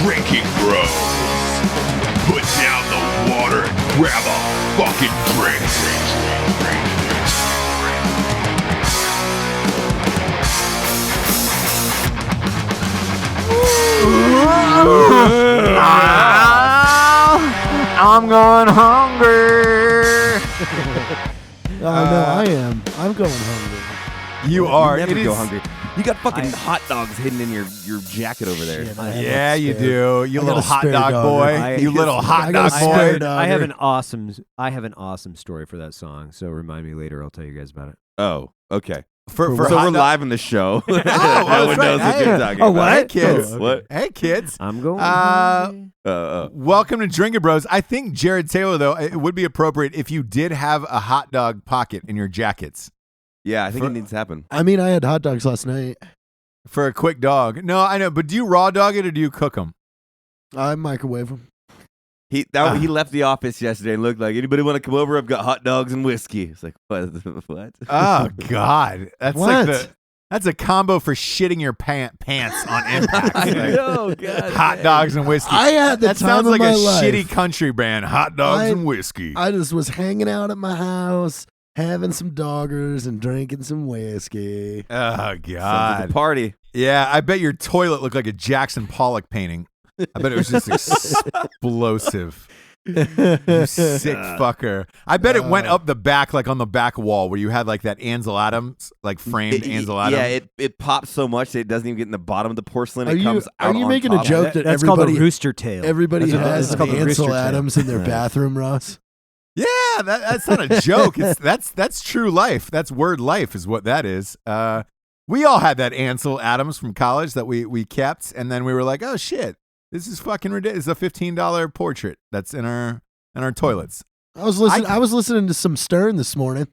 Drinking Bros. Put down the water and grab a fucking drink. I'm going hungry. No, I am. I'm going hungry. You are. You never It go is- hungry. You got fucking hot dogs hidden in your jacket over there. Shit, I have Yeah, a you spare- do. You I got little a hot spare dog dogger. boy. You little hot I got dog a boy. spare dogger. I have an awesome story for that song. So remind me later. I'll tell you guys about it. Oh, okay. For so hot we're dog- live in the show. No that's one right. knows what Hey. you're talking Oh, about. what? Hey, kids. Oh, what? Hey, kids. I'm going. Uh, hungry. Welcome to Drinkin' Bros. I think, Jared Taylor, though, it would be appropriate if you did have a hot dog pocket in your jackets Yeah, I think it needs to happen. I mean, I had hot dogs last night. for a quick dog. No, I know, but do you raw dog it or do you cook them? I microwave them. He left the office yesterday and looked like, anybody want to come over? I've got hot dogs and whiskey. It's like, what? Oh, God. That's What? like that's a combo for shitting your pants on impact. I Like, know, God. hot dogs and whiskey. I had the that time sounds of like my a life. shitty country band. Hot dogs and whiskey. I just was hanging out at my house, having some doggers and drinking some whiskey. Oh, Sounds like God. a party. Yeah, I bet your toilet looked like a Jackson Pollock painting. I bet it was just explosive. You sick fucker. I bet it went up the back, like on the back wall where you had like that Ansel Adams, like framed Ansel Adams. Yeah, it pops so much that it doesn't even get in the bottom of the porcelain. Are It you comes out are you on making top. a joke that That's called a everybody rooster tail. everybody That's has it's called a Ansel rooster tail. Adams in their Yeah. bathroom, Ross? Yeah, that's not a joke. That's true life. That's word life is what that is. We all had that Ansel Adams from college that we kept, and then we were like, oh shit, this is fucking ridiculous. It's a $15 portrait that's in our toilets. I was listening to some Stern this morning.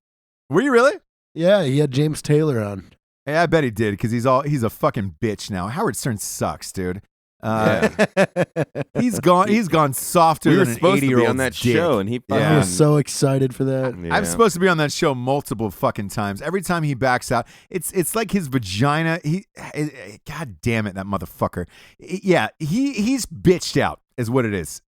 Were you really? Yeah, he had James Taylor on. Hey, I bet he did because he's a fucking bitch now. Howard Stern sucks, dude. He's gone softer We were than an supposed to be 80-year-old on that dick. show, and he I Yeah. was so excited for that. Yeah. I'm supposed to be on that show multiple fucking times. Every time he backs out, it's like his vagina. God damn it, that motherfucker. Yeah, he's bitched out, is what it is.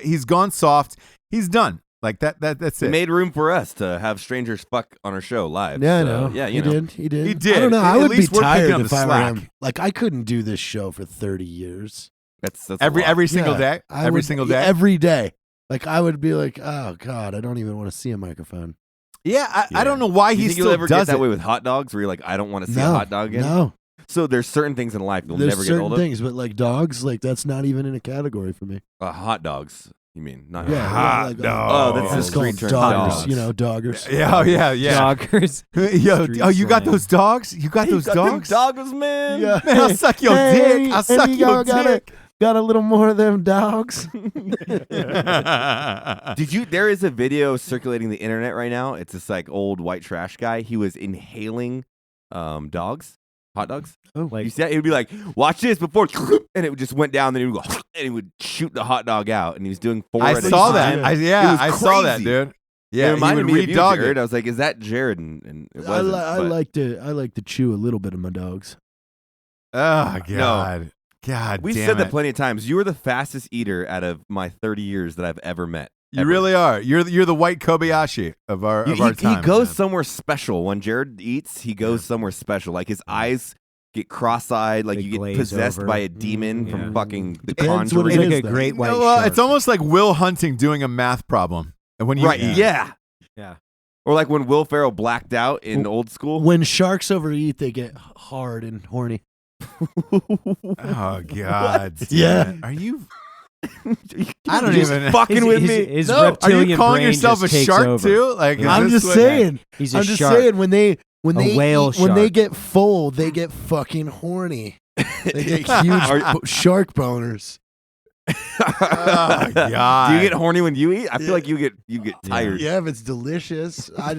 He's gone soft. He's done. Like that's He it. made room for us to have strangers fuck on our show live. Yeah, I So, know. Yeah, he you know. did. He did. He did. I don't know. I At would be least we're picking tired up if the I were slack. him. Like I couldn't do this show for 30 years. That's a every lot. single Yeah, day. I Every would- single day. Every day. Like I would be like, oh God, I don't even want to see a microphone. Yeah, I don't know why You he think you'll still ever does get that it. way with hot dogs, where you're like, I don't want to see no, a hot dog again? No, So there's certain things in life you'll there's never get certain hold of. things, but like dogs, like that's not even in a category for me. Hot dogs, you mean? Not Yeah, Hot like, dog. Oh, that's it's the called street term. doggers. Dogs. You know, doggers. Yeah, oh yeah. Joggers. Yo, Street oh, you got slang. those dogs? You got those dogs? Doggers, man. Yeah. Man, I'll suck your Hey, dick. I'll any suck of your y'all dick. Got a little more of them dogs. Did you? There is a video circulating the internet right now. It's this like old white trash guy. He was inhaling dogs, hot dogs. Oh, You see that? It would be like, watch this before, and it would just went down. Then he would go, and he would shoot the hot dog out, and he was doing 4 I at a saw time. that. It was I saw that, crazy. dude. It Yeah, he reminded would me of you, re-dog Jared. it. I was like, is that Jared? And it I, wasn't. li- but I like to chew a little bit of my dogs. Oh God, God, we damn said that it. plenty of times. You are the fastest eater out of my 30 years that I've ever met. You ever. really are. You're the white Kobayashi of our time. He goes man. somewhere special. When Jared eats, he goes somewhere special. Like his eyes get cross-eyed, like They you get glaze possessed over. by a demon Yeah. from fucking The Depends what Conjuring. it Like is, a though. great white Well, shark. it's almost like Will Hunting doing a math problem. And when you Right? eat. Yeah. Yeah. Or like when Will Ferrell blacked out in Old School. When sharks overeat, they get hard and horny. Oh God. Yeah. damn it. Are you? I don't even- fucking with me. His No. Are reptilian you calling brain yourself just a takes shark over. too? Like, is Yeah. I'm this just what- saying. He's a I'm just shark. saying when they whale when they shark. get full, they get fucking horny. They get huge shark boners. Oh God. Do you get horny when you eat? I feel like you get tired. Yeah, if it's delicious, I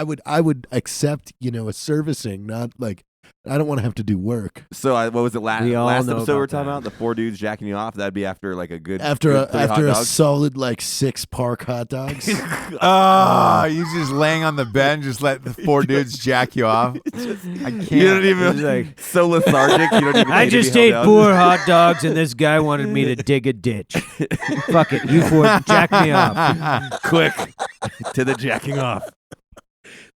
would accept, a servicing, not like I don't want to have to do work. So what was it last We all know episode we're about talking that. about? The 4 dudes jacking you off. That'd be after like a good After good 3 hot a dogs? solid like 6 park hot dogs. You just laying on the bed and just let the 4 dudes jack you off. I can't. You don't even It's like, so lethargic. You don't even. I need to just be ate held 4 hot dogs, and this guy wanted me to dig a ditch. Fuck it, you 4 jack me off. down. Quick to the jacking off.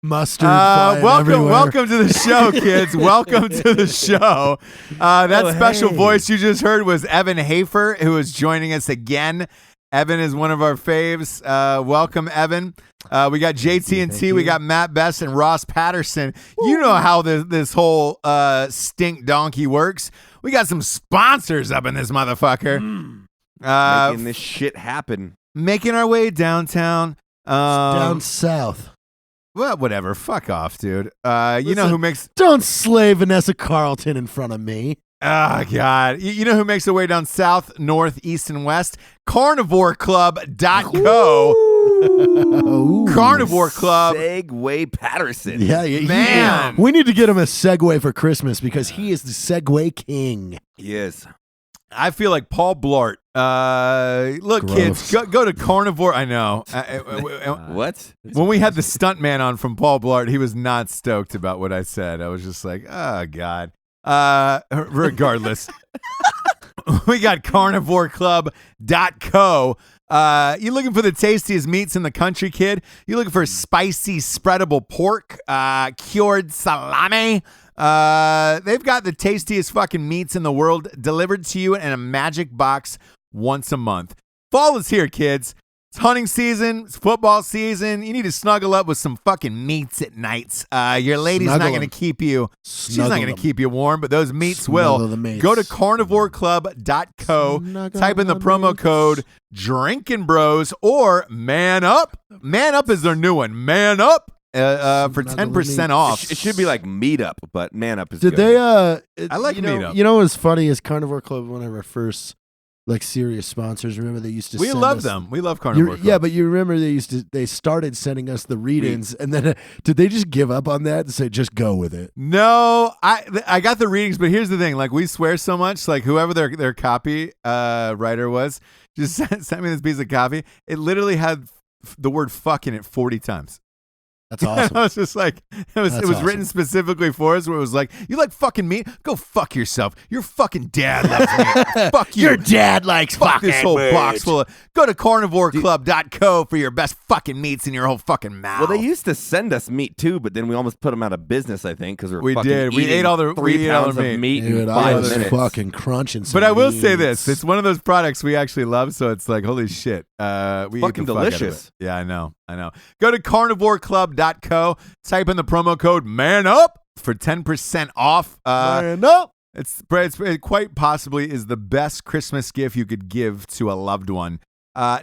Mustard. flying everywhere. Welcome to the show, kids. Welcome to the show. That special hey. voice you just heard was Evan Hafer, who is joining us again. Evan is one of our faves. Welcome, Evan. We got JT&T, we got Matt Best and Ross Patterson. You know how this whole stink donkey works. We got some sponsors up in this motherfucker. Making this shit happen. Making our way downtown. Down south. Well, whatever. Fuck off, dude. You know who makes... Don't slay Vanessa Carlton in front of me. Oh, God. You know who makes their way down south, north, east, and west? CarnivoreClub.co. Ooh. Carnivore Club. Segway Patterson. Yeah, Man. We need to get him a Segway for Christmas because he is the Segway king. Yes. I feel like Paul Blart. Look, Gross. kids, go to Carnivore. I know. What? When we had the stuntman on from Paul Blart, he was not stoked about what I said. I was just like, oh, God. Regardless, we got CarnivoreClub.co. You looking for the tastiest meats in the country, kid? You looking for spicy, spreadable pork, cured salami? They've got the tastiest fucking meats in the world delivered to you in a magic box once a month. Fall is here, kids. It's hunting season. It's football season. You need to snuggle up with some fucking meats at nights. Your lady's Snuggle not going to keep you. She's not going to them. keep you warm, but those meats Snuggle will. the mates. Go to CarnivoreClub.co. Snuggle Type in the the promo mates. code Drinkin Bros or Man Up. Man Up is their new one. Man Up for Snuggle the 10% mates. off. It should be like Meetup, but Man Up is Did good. they? I like you know, Meetup. You know what's funny is Carnivore Club, one of our first like serious sponsors. Remember they used to. We send love us, them. We love Carnivore Club. Yeah, but you remember they started sending us the read-ins, and then did they just give up on that and say just go with it? No, I got the readings, but here's the thing: like we swear so much, like whoever their copy writer was, just sent me this piece of copy. It literally had the word "fuck" in it 40 times. That's awesome. I was just like, it was That's written awesome. specifically for us. Where it was like, you like fucking meat? Go fuck yourself. Your fucking dad loves meat. Fuck you. Your dad likes Fuck fucking this whole meat. box full of. Go to CarnivoreClub.co for your best fucking meats in your whole fucking mouth. Well, they used to send us meat too, but then we almost put them out of business. I think because We fucking did. We eating ate all the- 3 we ate all pounds the of meat. meat in Dude, I 5 was minutes. fucking crunching some But I will say meats. this: it's one of those products we actually love. So it's like, holy shit, we eat Fucking the fuck out of delicious. it. Yeah, I know. Go to CarnivoreClub.co. Type in the promo code Man Up for 10% off. Man up. It quite possibly is the best Christmas gift you could give to a loved one.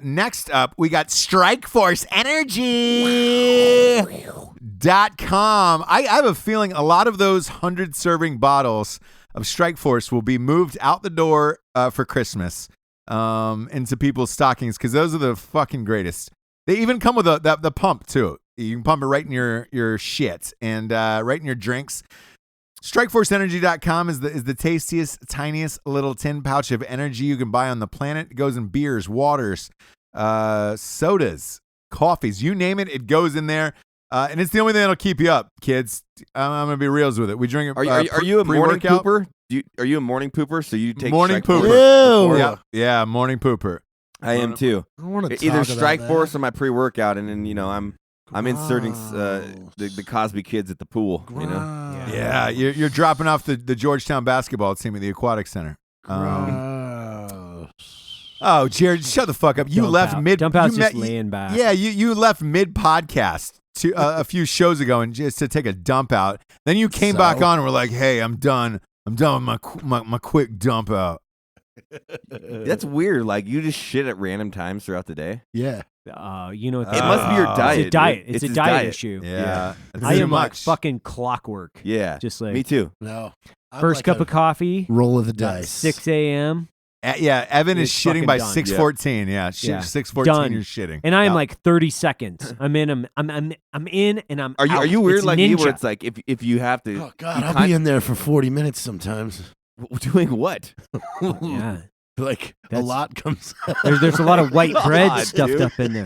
Next up, we got StrikeForceEnergy.com. I have a feeling a lot of those 100-serving bottles of Strikeforce will be moved out the door for Christmas into people's stockings because those are the fucking greatest. They even come with the pump, too. You can pump it right in your shit and right in your drinks. StrikeForceEnergy.com is the tastiest, tiniest little tin pouch of energy you can buy on the planet. It goes in beers, waters, sodas, coffees, you name it, it goes in there. And it's the only thing that'll keep you up, kids. I'm going to be reals with it. We drink it. Are you a morning pre-workout. pooper? Are you a morning pooper? So you take Morning Strike pooper. Force? Ew. Yeah, morning pooper. I am too. I want to Either Strike Force or my pre-workout, and then I'm inserting Gross. the Cosby kids at the pool. You know, Yeah, you're dropping off the Georgetown basketball team at the Aquatic Center. Gross. Oh, Jared, shut the fuck up. You Dump left out. mid. Dump out's you just laying back. Yeah, you left mid podcast to a few shows ago and just to take a dump out. Then you came back on and were like, "Hey, I'm done. I'm done with my quick dump out." that's weird. Like you just shit at random times throughout the day. Yeah. You know what It must be your diet. It's a diet. dude. It's a his diet issue. Yeah, it's I too am like much. fucking clockwork. Yeah, Just like me too. No. I'm first like cup a of coffee, roll of the dice. 6 a.m. Yeah, Evan is It's shitting by fucking done. 6:14. Yeah, Yeah. 6:14. Done. You're shitting. And I am Yeah. like 30 seconds. I'm in. I'm in, and I'm. Are you out. are you weird It's like me ninja. where it's like if you have to Oh God, you I'll be in there for 40 minutes sometimes. doing what? Yeah. Like a That's- lot comes. There's a lot of white bread God, stuffed dude. up in there.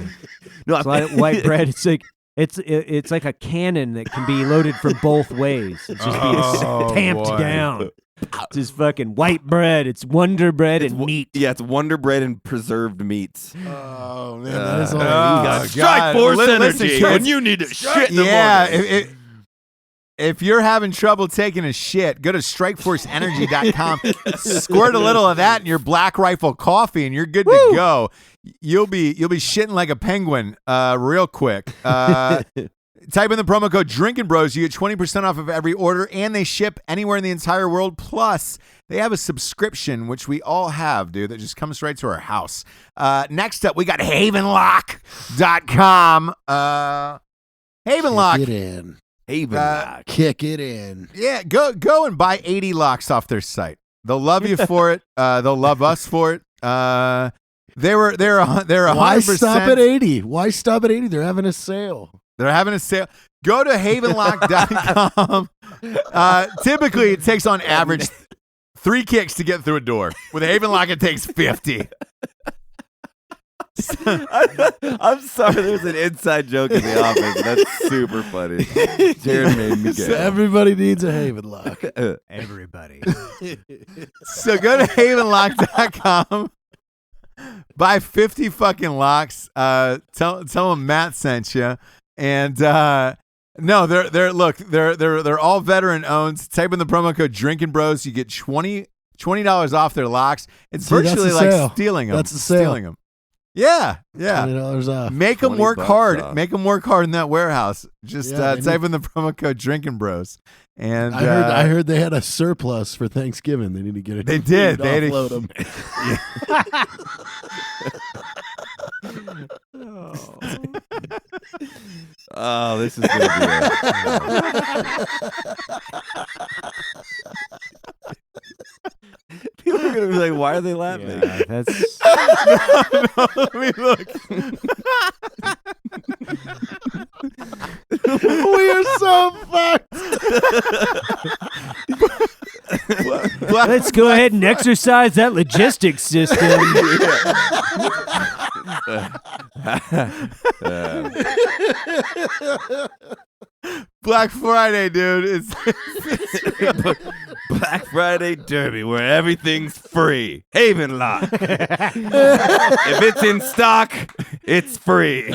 No, It's a lot of white bread. It's like it's like a cannon that can be loaded from both ways. It's just being tamped boy. down. It's just fucking white bread. It's Wonder Bread and meat. Yeah, it's Wonder Bread and preserved meats. Oh man, that is all Oh, I need. God. Strike force Listen, energy kids. when you need to shit in the Yeah, morning. if you're having trouble taking a shit, go to strikeforceenergy.com. Squirt a little of that in your Black Rifle coffee, and you're good to go. You'll be shitting like a penguin real quick. Type in the promo code Drinkin' Bros. You get 20% off of every order, and they ship anywhere in the entire world. Plus, they have a subscription, which we all have, dude, that just comes right to our house. Next up, we got havenlock.com. Havenlock. Kick it in. Haven. Kick it in. Yeah, go and buy 80 locks off their site. They'll love you for it. They'll love us for it. They're 100%. Why stop at 80? Why stop at 80? They're having a sale. They're having a sale. Go to havenlock.com. Typically, it takes on average 3 kicks to get through a door. With a Havenlock, it takes 50. I'm sorry, there's an inside joke in the office. That's super funny. Jared made me So giggle. everybody needs a Haven lock. Everybody. So go to havenlock.com. Buy 50 fucking locks. Tell them Matt sent you. And no, they're all veteran owned. Type in the promo code Drinkin' Bros. You get $20 off their locks. It's See, that's virtually the like sale. stealing them. That's the sale. Stealing them. Yeah. $20 off. Make them 20 work bucks hard. off. Make them work hard in that warehouse. Just Yeah, they type in the promo code Drinkin' Bros. And I heard they had a surplus for Thanksgiving. They need to get it. They did. They had a- offload them. Oh, this is gonna be People are gonna be like, "Why are they laughing?" Yeah, that's Let me look. We are so fucked. let's go ahead and exercise that logistics system. Black Friday, dude. It's Black Friday Derby, where everything's free. Haven Lock. If it's in stock, it's free.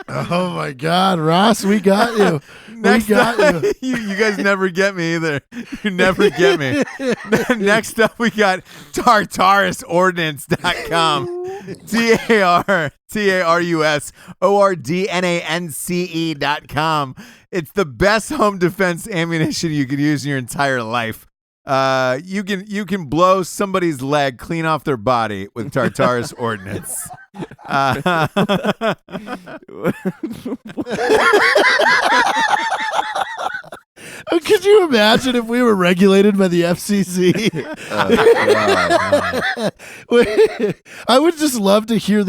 Oh my God, Ross, we got you. next we got up, you. you guys never get me either. You never get me. Next up, we got TartarusOrdnance.com. TartarusOrdnance.com. It's the best home defense ammunition you could use in your entire life. You can blow somebody's leg clean off their body with Tartarus Ordnance. Could you imagine if we were regulated by the FCC? I would just love to hear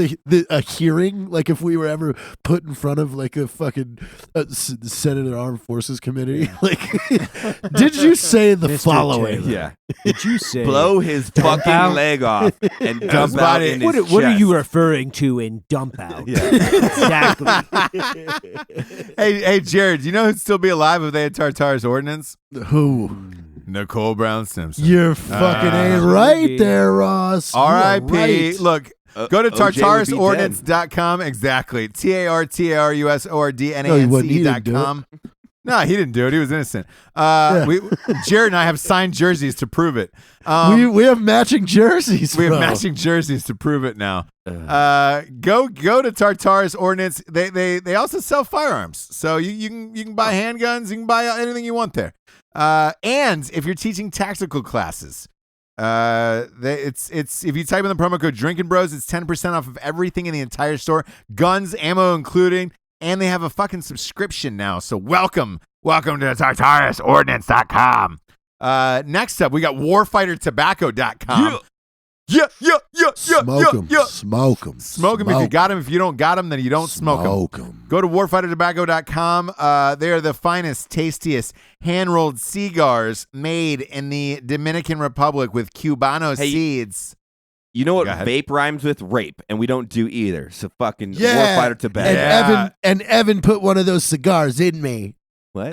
a hearing, like if we were ever put in front of like a fucking Senate and Armed Forces Committee. Like, did you say the Mr. following? Taylor. Yeah. Did you say Blow his Dump fucking out? leg off and dump out body- in What, his what are you chest. referring to in dump out? Yeah. Exactly. Hey, Jared, do you know who'd still be alive if they had Tartarus Ordnance? Who? Nicole Brown Simpson. You're fucking ain't right there, Ross. You are R.I.P. right. Look, go to OJ would be TartarusOrdnance.com. Exactly. We have matching jerseys. We have bro. matching jerseys to prove it now. Go to Tartarus Ordnance. They also sell firearms, so you can buy handguns. You can buy anything you want there. And if you're teaching tactical classes, it's if you type in the promo code Drinkin' Bros, it's 10% off of everything in the entire store, guns, ammo including, and they have a fucking subscription now. So welcome to TartarusOrdnance.com. Next up, we got warfightertobacco.com. Smoke them. Smoke them. Smoke them if you got them. If you don't got them, then you don't smoke them. Go to warfightertobacco.com. They are the finest, tastiest hand-rolled cigars made in the Dominican Republic with Cubano seeds. You know what vape rhymes with rape, and we don't do either. So fucking Warfighter Tobacco. And Evan put one of those cigars in me. What? Oh,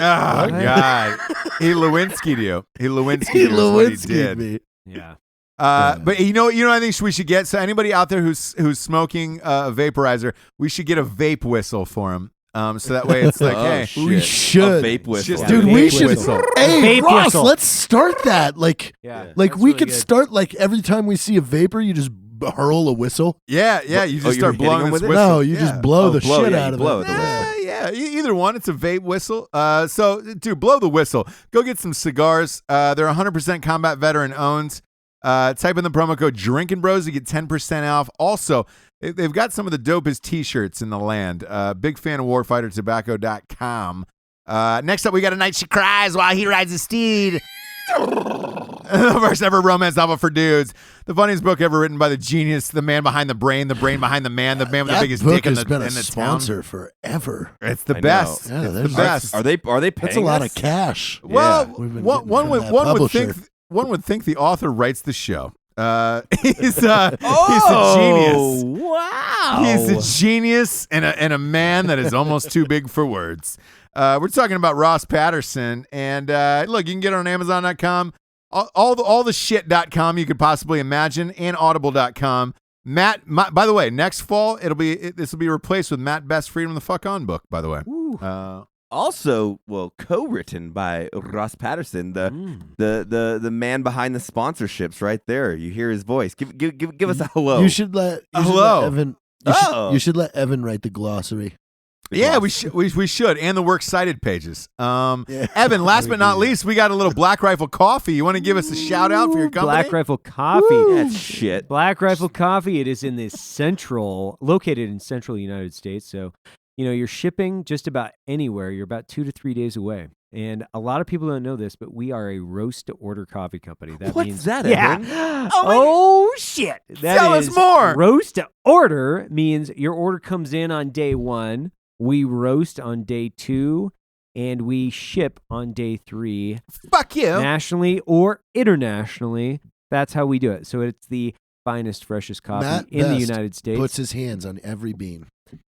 God. He Lewinsky'd you. He Lewinsky'd you is what he did. Me. Yeah. But you know, I think we should get. So anybody out there who's smoking a vaporizer, we should get a vape whistle for him. So that way it's like, hey, we should. A vape whistle. Dude, we should. Whistle. Hey, Vape Ross, whistle. let's start that. Like, Yeah. we could start like every time we see a vapor, you just hurl a whistle. Yeah. You just start blowing hitting this them with it? whistle. No, you just blow the shit out of blow it. it. Yeah, either one. It's a vape whistle. So, dude, blow the whistle. Go get some cigars. They're 100% combat veteran owned. Type in the promo code Drinkin Bros to get 10% off. Also, they've got some of the dopest T-shirts in the land. Big fan of warfightertobacco.com. Next up, we got A Night She Cries While He Rides a Steed. The first ever romance novel for dudes. The funniest book ever written by the genius, the man behind the brain behind the man with the biggest book dick in has the been a in the sponsor forever. town. It's the I best. know. Yeah, It's the best. Are they paying That's a lot us? of cash. Well, We've been one getting from would that one would publisher. think one would think the author writes the show. He's a genius. Wow. He's a genius and a man that is almost too big for words. We're talking about Ross Patterson, and look, you can get it on Amazon.com, all the shit.com you could possibly imagine, and Audible.com. By the way, next fall this will be replaced with Matt Best's Freedom the Fuck On book. By the way, Also, co-written by Ross Patterson, the man behind the sponsorships, right there. You hear his voice. Give us a hello. You should let Evan. You should let Evan write the glossary. Yeah, we should, and the works cited pages. Evan, last but not least, we got a little Black Rifle Coffee. You want to give us a shout out for your company? Black Rifle Coffee. That's shit. Black Rifle Coffee. It is in the located in central United States. So, you're shipping just about anywhere. You're about 2 to 3 days away. And a lot of people don't know this, but we are a roast to order coffee company. What's means that, yeah. Evan? Oh shit! Tell us more. Roast to order means your order comes in on day 1. We roast on day 2, and we ship on day 3. Fuck you. Nationally or internationally. That's how we do it. So it's the finest, freshest coffee Matt in the Best United States. Puts his hands on every bean.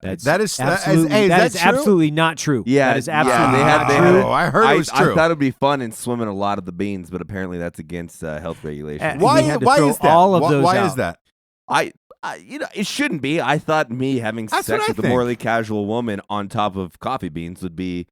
That is absolutely, hey, is that that is true? absolutely not true. Yeah, that is absolutely they not had true. it. I heard it was true. I thought it'd be fun in swimming a lot of the beans, but apparently that's against health regulations. We had to throw is that? all of those why out. is that? I it shouldn't be. I thought me having That's sex what I with a think. morally casual woman on top of coffee beans would be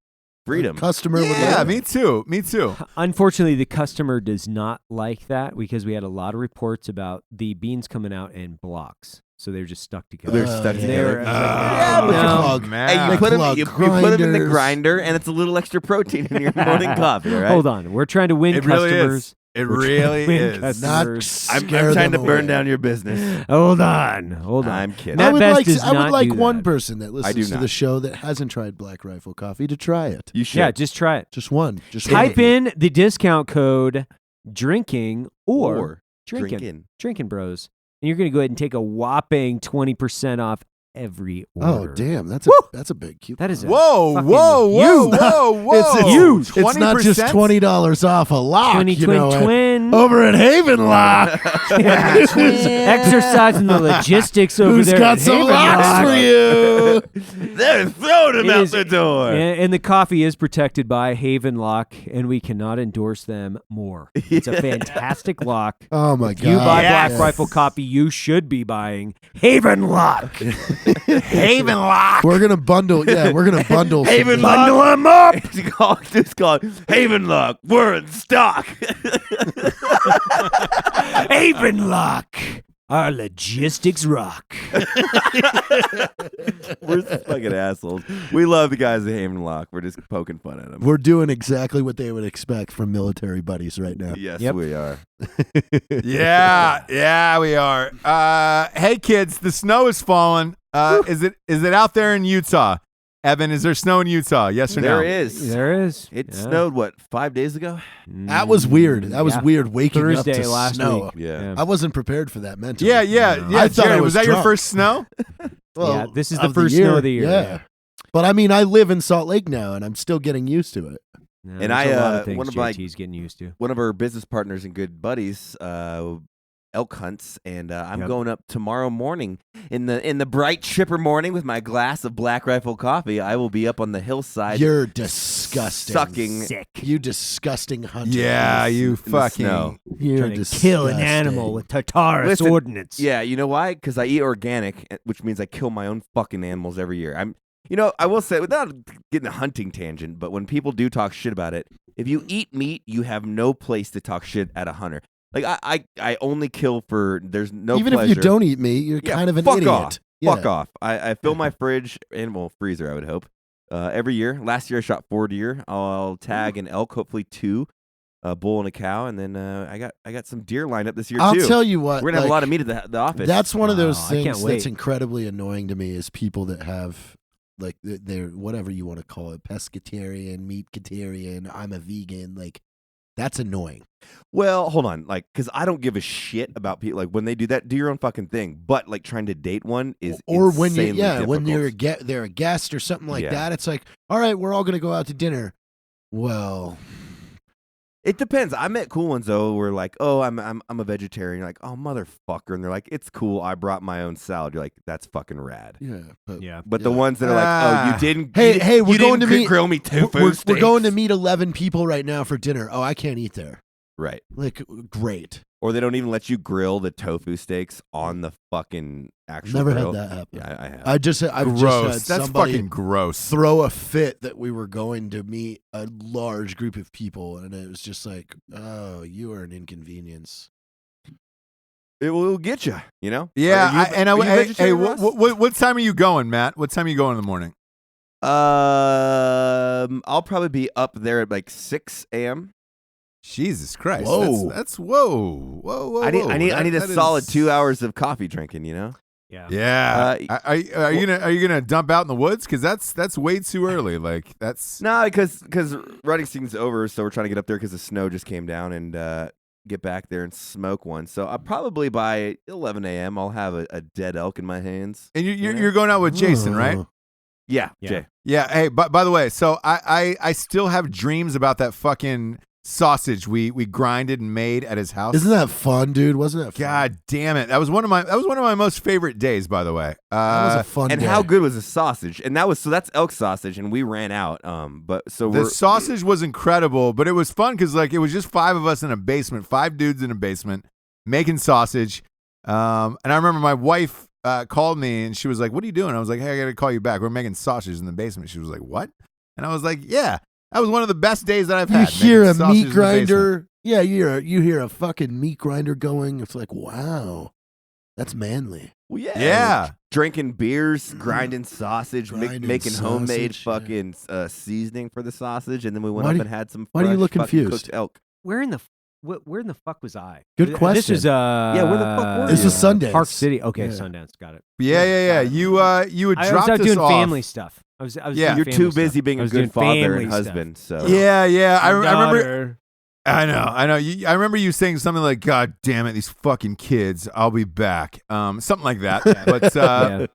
freedom. Customer would Yeah, love it. me too. Unfortunately, the customer does not like that because we had a lot of reports about the beans coming out in blocks. So they're just stuck together. They're stuck And together. yeah, but no. clog- man. Hey, you They put them clog you put 'em in the grinders. grinder, and it's a little extra protein in your morning coffee. All right. Hold on. We're trying to win It really customers. is. It We're trying to really win is. customers. Not I'm scare trying to them burn away. down your business. Hold on. I'm kidding. Matt I would Best like does I would not like do one that. person that listens do to the not. show that hasn't tried Black Rifle Coffee to try it. You should. Yeah, just try it. Just one. Just Type one. in the discount code drinking or drinking. Drinkin Bros. And you're going to go ahead and take a whopping 20% off every Oh order. damn, that's a big coupon. That is a Whoa, fucking whoa, whoa, huge- whoa, whoa! It's huge. It's not just 20%? $20 off a lock. 20 you twin know, twin. over at Haven Lock. Exercising the logistics over Who's there. got at some Haven locks Lock. for you? They're throwing him It out is- the door. And the coffee is protected by Haven Lock, and we cannot endorse them more. It's a fantastic lock. Oh my If you buy god! Black Rifle coffee, you should be buying Haven Lock. Haven Lock. We're gonna bundle. Yeah, we're gonna bundle. some- Haven Bundle Lock. 'em up. It's called Haven Lock. We're in stock. Haven Lock. Our logistics rock. We're fucking assholes. We love the guys at Haven Lock. We're just poking fun at them. We're doing exactly what they would expect from military buddies right now. Yes, Yep. we are. Yeah, we are. Hey, kids, the snow is falling. Is it out there in Utah? Evan, is there snow in Utah? Yes or no? There is. There is. It Yeah. snowed, what, 5 days ago? That was weird. That was Yeah. weird waking Thursday up to last snow. week. Yeah. I wasn't prepared for that mentally. Yeah. I thought I Jared, was that your drunk. first snow? Well, Yeah, this is the of first snow of the year. Yeah. But I mean, I live in Salt Lake now, and I'm still getting used to it. Yeah, And there's I, a lot of things one of my- JT's getting used to. One of our business partners and good buddies, elk hunts, and I'm Yep. going up tomorrow morning in the bright chipper morning with my glass of Black Rifle coffee. I will be up on the hillside. You're disgusting. Sucking. Sick. You disgusting hunter. Yeah, you in the fucking. snow. You're Trying to kill an disgusting. animal with Tartarus Listen, ordnance. Yeah, you know why? Because I eat organic, which means I kill my own fucking animals every year. I will say, without getting a hunting tangent, but when people do talk shit about it, if you eat meat, you have no place to talk shit at a hunter. Like I only kill for there's no Even pleasure. if you don't eat meat, you're Yeah, kind of an fuck idiot. off. Yeah. Fuck off. I fill my fridge and freezer, I would hope. Every year. Last year I shot 4 deer. I'll tag an elk, hopefully 2, a bull and a cow, and then I got some deer lined up this year I'll too. tell you what. We're gonna have a like, lot of meat at the office. That's one of those Wow, I can't things wait. that's incredibly annoying to me is people that have like they're whatever you want to call it, pescatarian, meatcatarian, I'm a vegan, like that's annoying. Well, hold on, like, because I don't give a shit about people. Like when they do that, do your own fucking thing. But like trying to date one is Or when you insanely when difficult. they're a guest or something like Yeah. that, it's like, all right, we're all gonna go out to dinner. Well, It depends. I met cool ones though. Where like, oh, I'm a vegetarian. You're like, oh, motherfucker, and they're like, it's cool. I brought my own salad. You're like, that's fucking rad. yeah, but Yeah. But the Yeah. ones that are like, oh, you didn't. Hey, you, hey, we're you going didn't to meet- grill me tofu we're going to steaks. meet 11 people right now for dinner. Oh, I can't eat there. Right. Like, great. Or they don't even let you grill the tofu steaks on the fucking actual Never grill. had that happen. Yeah, I have. I've just had Gross. That's somebody fucking gross. throw a fit that we were going to meet a large group of people, and it was just like, oh, you are an inconvenience. It will get you. You know. Yeah, Are you hey, vegetarian, Russ? what time are you going, Matt? What time are you going in the morning? I'll probably be up there at like 6 a.m. Jesus Christ. Whoa. That's whoa. I need That- a that solid is- 2 hours of coffee drinking. You know. Yeah. Yeah. Are you gonna dump out in the woods? Because that's way too early. Like that's No, because running season's over, so we're trying to get up there because the snow just came down and get back there and smoke one. So I'll probably by 11 a.m. I'll have a dead elk in my hands. and you're going out with Jason, right? Oh. Yeah, Yeah. Jay. Yeah. Hey, by the way, so I still have dreams about that fucking sausage we grinded and made at his house. Isn't that fun, dude? Wasn't that fun? God damn it! That was one of my most favorite days. By the way, That was a fun And day. how good was the sausage? And that's elk sausage, and we ran out. But so the we're sausage was incredible, but it was fun because like it was just 5 of us in a basement, 5 dudes in a basement making sausage. And I remember my wife called me and she was like, "What are you doing?" I was like, "Hey, I got to call you back. We're making sausage in the basement." She was like, "What?" And I was like, "Yeah, that was one of the best days that I've you had." hear making a sausage in meat the basement. grinder. Yeah, you hear a fucking meat grinder going. It's like, wow, that's manly. well, yeah, Yeah. drinking beers, grinding sausage, Grinding making homemade sausage, yeah. fucking seasoning for the sausage, and then we went Why up do- and had some. why do you fresh look fucking confused? Cooked elk. Where in the fuck was I? Good This question. is where the fuck were This you? was Sundance. Park City. Okay, Yeah. Sundance. Got it. Yeah. You would I drop was out this doing off. family stuff. I was Yeah. doing You're family too stuff. busy being I a was doing good father family and stuff. husband. So Yeah. I My remember. daughter. I know. I remember you saying something like, "God damn it, these fucking kids! I'll be back." Something like that. But Yeah.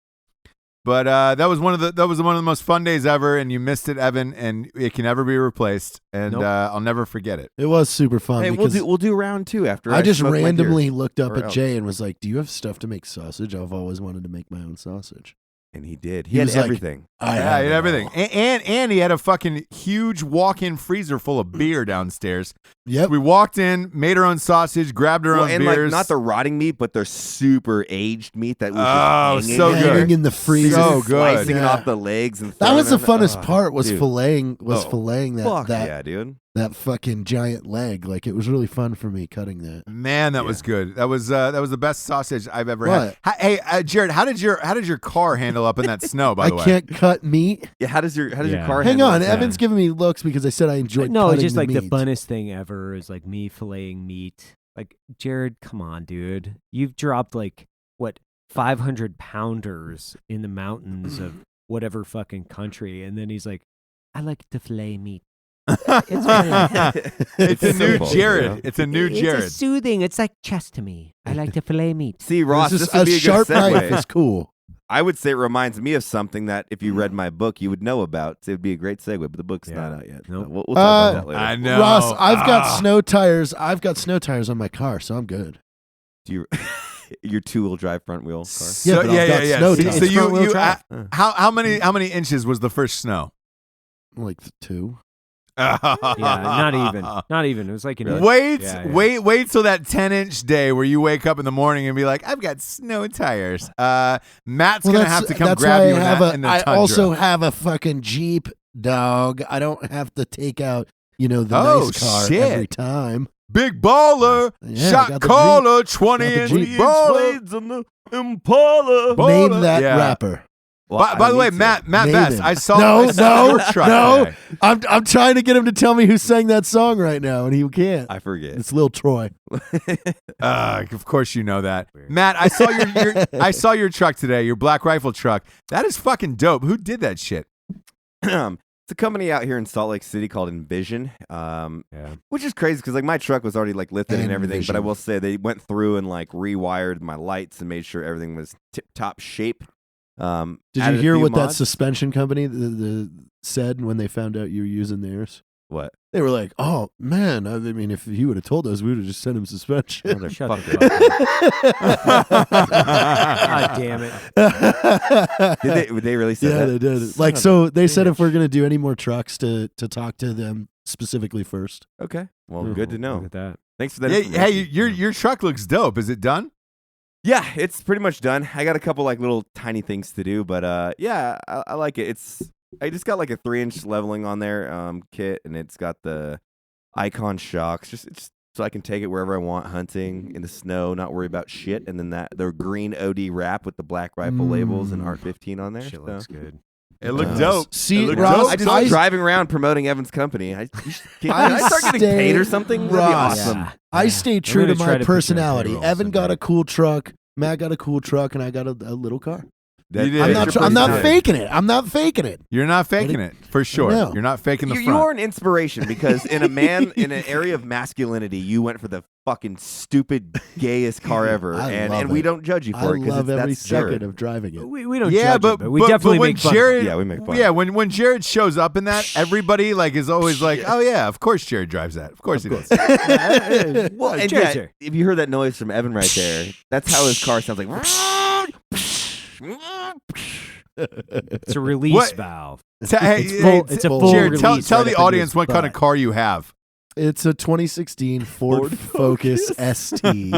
but that was one of the most fun days ever, and you missed it, Evan, and it can never be replaced. And Nope. I'll never forget it. It was super fun. hey, because we'll do round 2 after. I just smoke my deer. randomly looked up Or at elk. Jay and was like, "Do you have stuff to make sausage? I've always wanted to make my own sausage." And he did. He He had was like- everything. I Yeah, have he had it everything, all. and he had a fucking huge walk-in freezer full of beer downstairs. Yep. We walked in, made our own sausage, grabbed our Well, own and beers. like not the rotting meat, but the super aged meat that was Oh, just hanging so in good. there. Hanging in the freezer. So good. Slicing it Yeah. off the legs and That was the throwing it in funnest part was dude. filleting Oh, filleting Fuck that yeah, dude. that fucking giant leg. Like it was really fun for me cutting that. Man, that was good. That was the best sausage I've ever What? had. Hey, Jared, how did your car handle up in that snow? By I the way, can't cut meat. Yeah, how does your Yeah. car Hang handle on, that? Evan's giving me looks because I said I enjoyed. No, cutting just like the meat. funnest thing ever is like me filleting meat. Like Jared, come on, dude. You've dropped like what 500 pounders in the mountains of whatever fucking country. And then he's like, I like to fillet meat. It's very It's a new simple, Jared. you know? It's a new Jared. It's soothing. It's like chest to me. I like to fillet meat. See, Ross, It's this just would be a sharp good knife segue. is cool. I would say it reminds me of something that if you read my book, you would know about. So it would be a great segue, but the book's not out yet. Nope. So we'll talk about that later. I know. Ross, I've got Ah. snow tires. I've got snow tires on my car, so I'm good. Do you, your 2-wheel drive front wheel car? So, Yeah, but I've got snow So, tires. so It's front-wheel you drive. how many inches was the first snow? Like 2. Yeah, not even. It was like an inch. Wait, Yeah, yeah. wait till that 10-inch day where you wake up in the morning and be like, I've got snow tires. Matt's gonna have to come that's grab why you I have in the I tundra. also have a fucking Jeep, dog. I don't have to take out, the Oh, nice car shit. every time. Big baller, Yeah, I shot got the caller, Got the 20-inch Jeep. baller. on the Impala. Baller. Name that Yeah. rapper. Well, By I the way, need to. Matt Name Best, him. I saw No, your truck no. today. I'm trying to get him to tell me who's sang that song right now, and he can't. I forget. It's Lil Troy. Of course you know that. Matt, I saw your I saw your truck today, your Black Rifle truck. That is fucking dope. Who did that shit? It's a company out here in Salt Lake City called Envision, which is crazy because like my truck was already like lifted and everything. But I Envision. will say they went through and like rewired my lights and made sure everything was tip top shape. Did you added a hear few what that mods. suspension company said when they found out you were using theirs? What? They were like, "Oh man, I mean, if you would have told us, we would have just sent him suspension." Shut the Motherfucker. fuck up. God damn it. Would they really say Yeah, that? they did. Son Like, of so a they said if bitch. we're gonna do any more trucks to talk to them specifically first. Okay. Well, good to know. Look at that. Thanks for that. Hey, information. your truck looks dope. Is it done? Yeah, it's pretty much done. I got a couple like little tiny things to do, but yeah, I like it. I just got like a 3-inch leveling on there kit, and it's got the icon shocks, just so I can take it wherever I want, hunting in the snow, not worry about shit. And then the green OD wrap with the Black Rifle labels and R15 on there. Shit so. looks good. It looked Nice. dope. See, It looked Ross, dope. I just I- like driving around promoting Evan's company. Can I start getting stay- paid or something? That'd be Ross, awesome. Yeah. I stay true to gonna try my to put you on personality. payroll Evan got someday. a cool truck. Matt got a cool truck, and I got a little car. You did. I'm You're not. pretty I'm not good. faking it. I'm not faking it. You're not faking it for sure. No. You're not faking the You front. are an inspiration because in an area of masculinity, you went for the fucking stupid gayest car ever, I and love we it. don't judge you I for it love every that's Jared. second of driving it. We don't Yeah, judge but it, but we definitely when make fun Jared, of it. Yeah, we make fun. Yeah, when Jared shows up in that, everybody like is always like, oh yeah, of course Jared drives that. Of course he does. Well, and Jared's yeah, here. if you heard that noise from Evan right there, that's how his car sounds like. It's a release What? valve. Hey, It's full- It's a full full Jared, tell release tell right the up into audience his what kind of butt. car you have. It's a 2016 Ford Focus Focus. ST.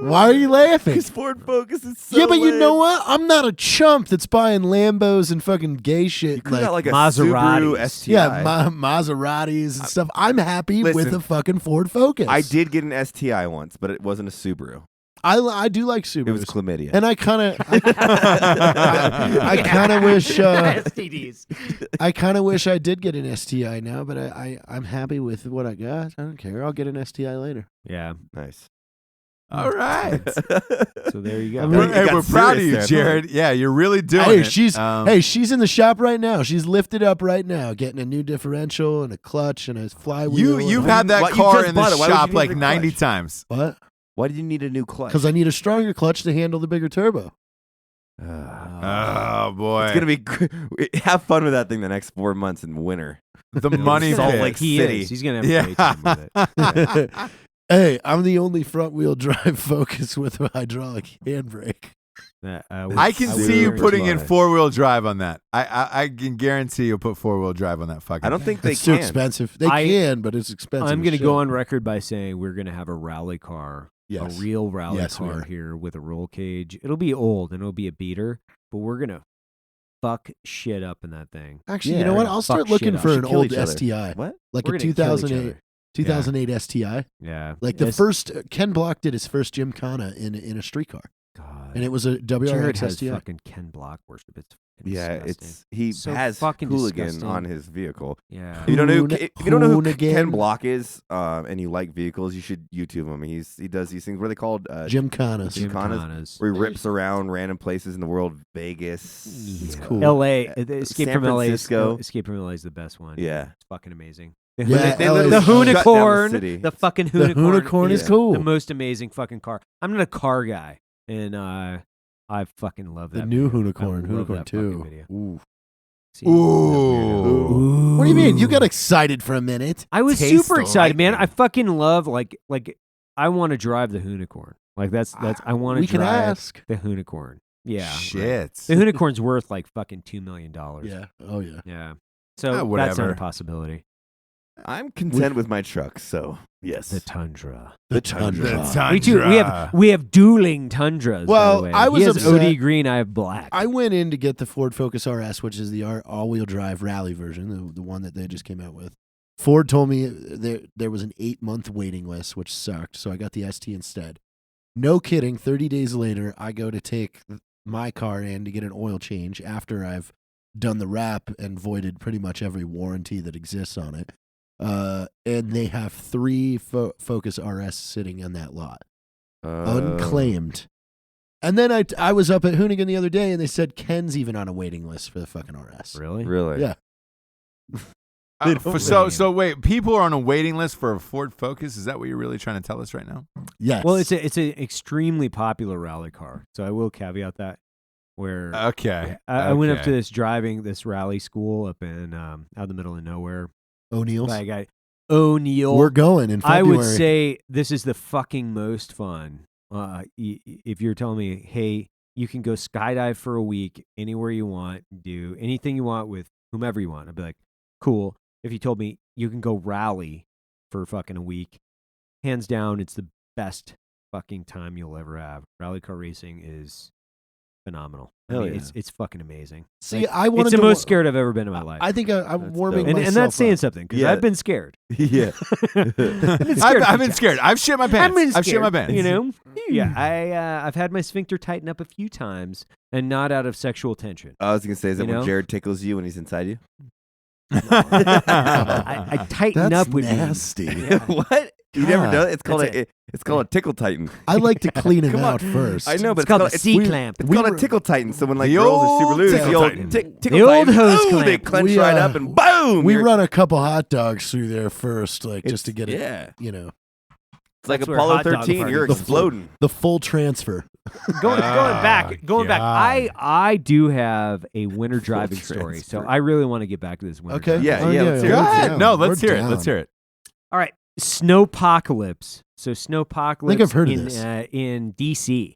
Why are you laughing? His Ford Focus is so Yeah, but you lame. know what? I'm not a chump that's buying Lambos and fucking gay shit. You could have like a Maseratis. Subaru STI. yeah, Maseratis and stuff. I'm happy with Listen, a fucking Ford Focus. I did get an STI once, but it wasn't a Subaru. I do like Subarus. It was chlamydia. and I kind of, I kind of wish, STDs. I kind of wish I did get an STI now. But I'm happy with what I got. I don't care. I'll get an STI later. Yeah. Nice. All right. So there you go. I mean, It got We're proud of you, serious there. Jared. Yeah, you're really doing Hey, it. she's in the shop right now. She's lifted up right now, getting a new differential and a clutch and a flywheel. you've and had that What, you car just in the bought it. Why would you shop need like a 90 clutch? times. what? Why do you need a new clutch? Because I need a stronger clutch to handle the bigger turbo. Oh boy. It's gonna be. Have fun with that thing the next 4 months in winter. the money Salt pit. Lake He City. is. He's gonna have a great time with it. Hey, I'm the only front wheel drive Focus with a hydraulic handbrake. I can would see you very putting in much. 4-wheel drive on that. I can guarantee you'll put 4-wheel drive on that fucking I don't think they It's too can. expensive. They I- can, but it's expensive. I'm as gonna shit. go on record by saying we're gonna have a rally car, Yes. a real rally Yes, we car are. here with a roll cage. It'll be old and it'll be a beater, but we're gonna fuck shit up in that thing. Actually, Yeah, you know what? we're I'll gonna fuck start looking shit up. for Should an kill old each other. STI, What? like We're a gonna kill each 2008, other. 2008 STI. Yeah, Like the It's- first Ken Block did his first gymkhana in a street car. God. And it was a Jared WRX has STI. fucking Ken Block worship. It's fucking Yeah, disgusting. he So has fucking hooligan disgusting. on his vehicle. Yeah. If you don't know, if you don't know who Hoonigan. Ken Block is, and you like vehicles, you should YouTube him. He does these things. What are they called? Gymkhanas. Gymkhanas. Where he rips around random places in the world, Vegas. It's Yeah. cool. L.A. Escape San from L.A. Francisco. Escape from L.A. is the best one. Yeah. It's fucking amazing. Yeah, They LA literally The is- shut down the Hoonicorn, city. the fucking The Hoonicorn, Hoonicorn is Yeah. cool. the most amazing fucking car. I'm not a car guy, and I fucking love that. The new video. Hoonicorn, I love Hoonicorn that 2. fucking video. Ooh. See, that weirdo. Ooh. What do you mean? You Ooh. got excited for a minute. I was Taste super the excited, man. lightning. I fucking love like I want to drive the Hoonicorn. Like that's I want to We can drive ask. the Hoonicorn. Yeah, Shit. The Hoonicorn's worth like fucking $2 million. Yeah. Oh yeah. Yeah. So that's not whatever. a possibility. I'm content with my truck, so yes. The Tundra. The Tundra. The Tundra. We too. We have dueling Tundras. Well, by the way. I was he has upset. OD green. I have black. I went in to get the Ford Focus RS, which is the all-wheel drive rally version, the one that they just came out with. Ford told me there was an 8-month waiting list, which sucked, so I got the ST instead. No kidding. 30 days later, I go to take my car in to get an oil change after I've done the wrap and voided pretty much every warranty that exists on it. And they have 3 Focus RS sitting in that lot, unclaimed. And then I was up at Hoonigan the other day, and they said Ken's even on a waiting list for the fucking RS. really? Really? Yeah. They don't So wait, people are on a waiting list for a Ford Focus. Is that what you're really trying to tell us right now? Yes. Well, it's an extremely popular rally car. So I will caveat that. Where Okay. I went up Okay. to this rally school up in out in the middle of nowhere. O'Neill's. By a guy O'Neill. We're going in I February. would say this is the fucking most fun. If you're telling me, hey, you can go skydive for a week anywhere you want, do anything you want with whomever you want, I'd be like, cool. If you told me you can go rally for fucking a week, hands down, it's the best fucking time you'll ever have. Rally car racing is phenomenal. Hell I mean, yeah. it's fucking amazing. See, Like, I wanted it's the to most scared I've ever been in my life. I think I'm That's warming dope. myself and that's saying up. something because Yeah. I've been scared. yeah. I've been scared. I've been scared. I've shit my pants. I've shit my pants. You know? Yeah, I've had my sphincter tighten up a few times and not out of sexual tension. I was gonna say, is that You when know? Jared tickles you when he's inside you? I tighten That's up with nasty. What? You never God. know? It's called That's it's called a tickle tighten. I like to clean him Come on. out first. I know, but It's called a it's C-clamp. It's We called were- a tickle tighten. So when like The girls are super old loose, tickle the old tighten. tickle The old tighten, hose boom, they clamp. clench We, right up and boom. We you're- run a couple hot dogs through there first, like just to get it, Yeah. you know, It's like That's where Apollo hot dog 13. party You're comes exploding. the full transfer. going back. God. I do have a winter driving story, so transfer. I really want to get back to this winter. Okay. driving. Yeah, Oh, yeah, let's hear Go it. we're ahead. down. No, let's We're hear it. down. Let's hear it. All right, Snowpocalypse. So Snowpocalypse. I think I've heard of in, this. In DC.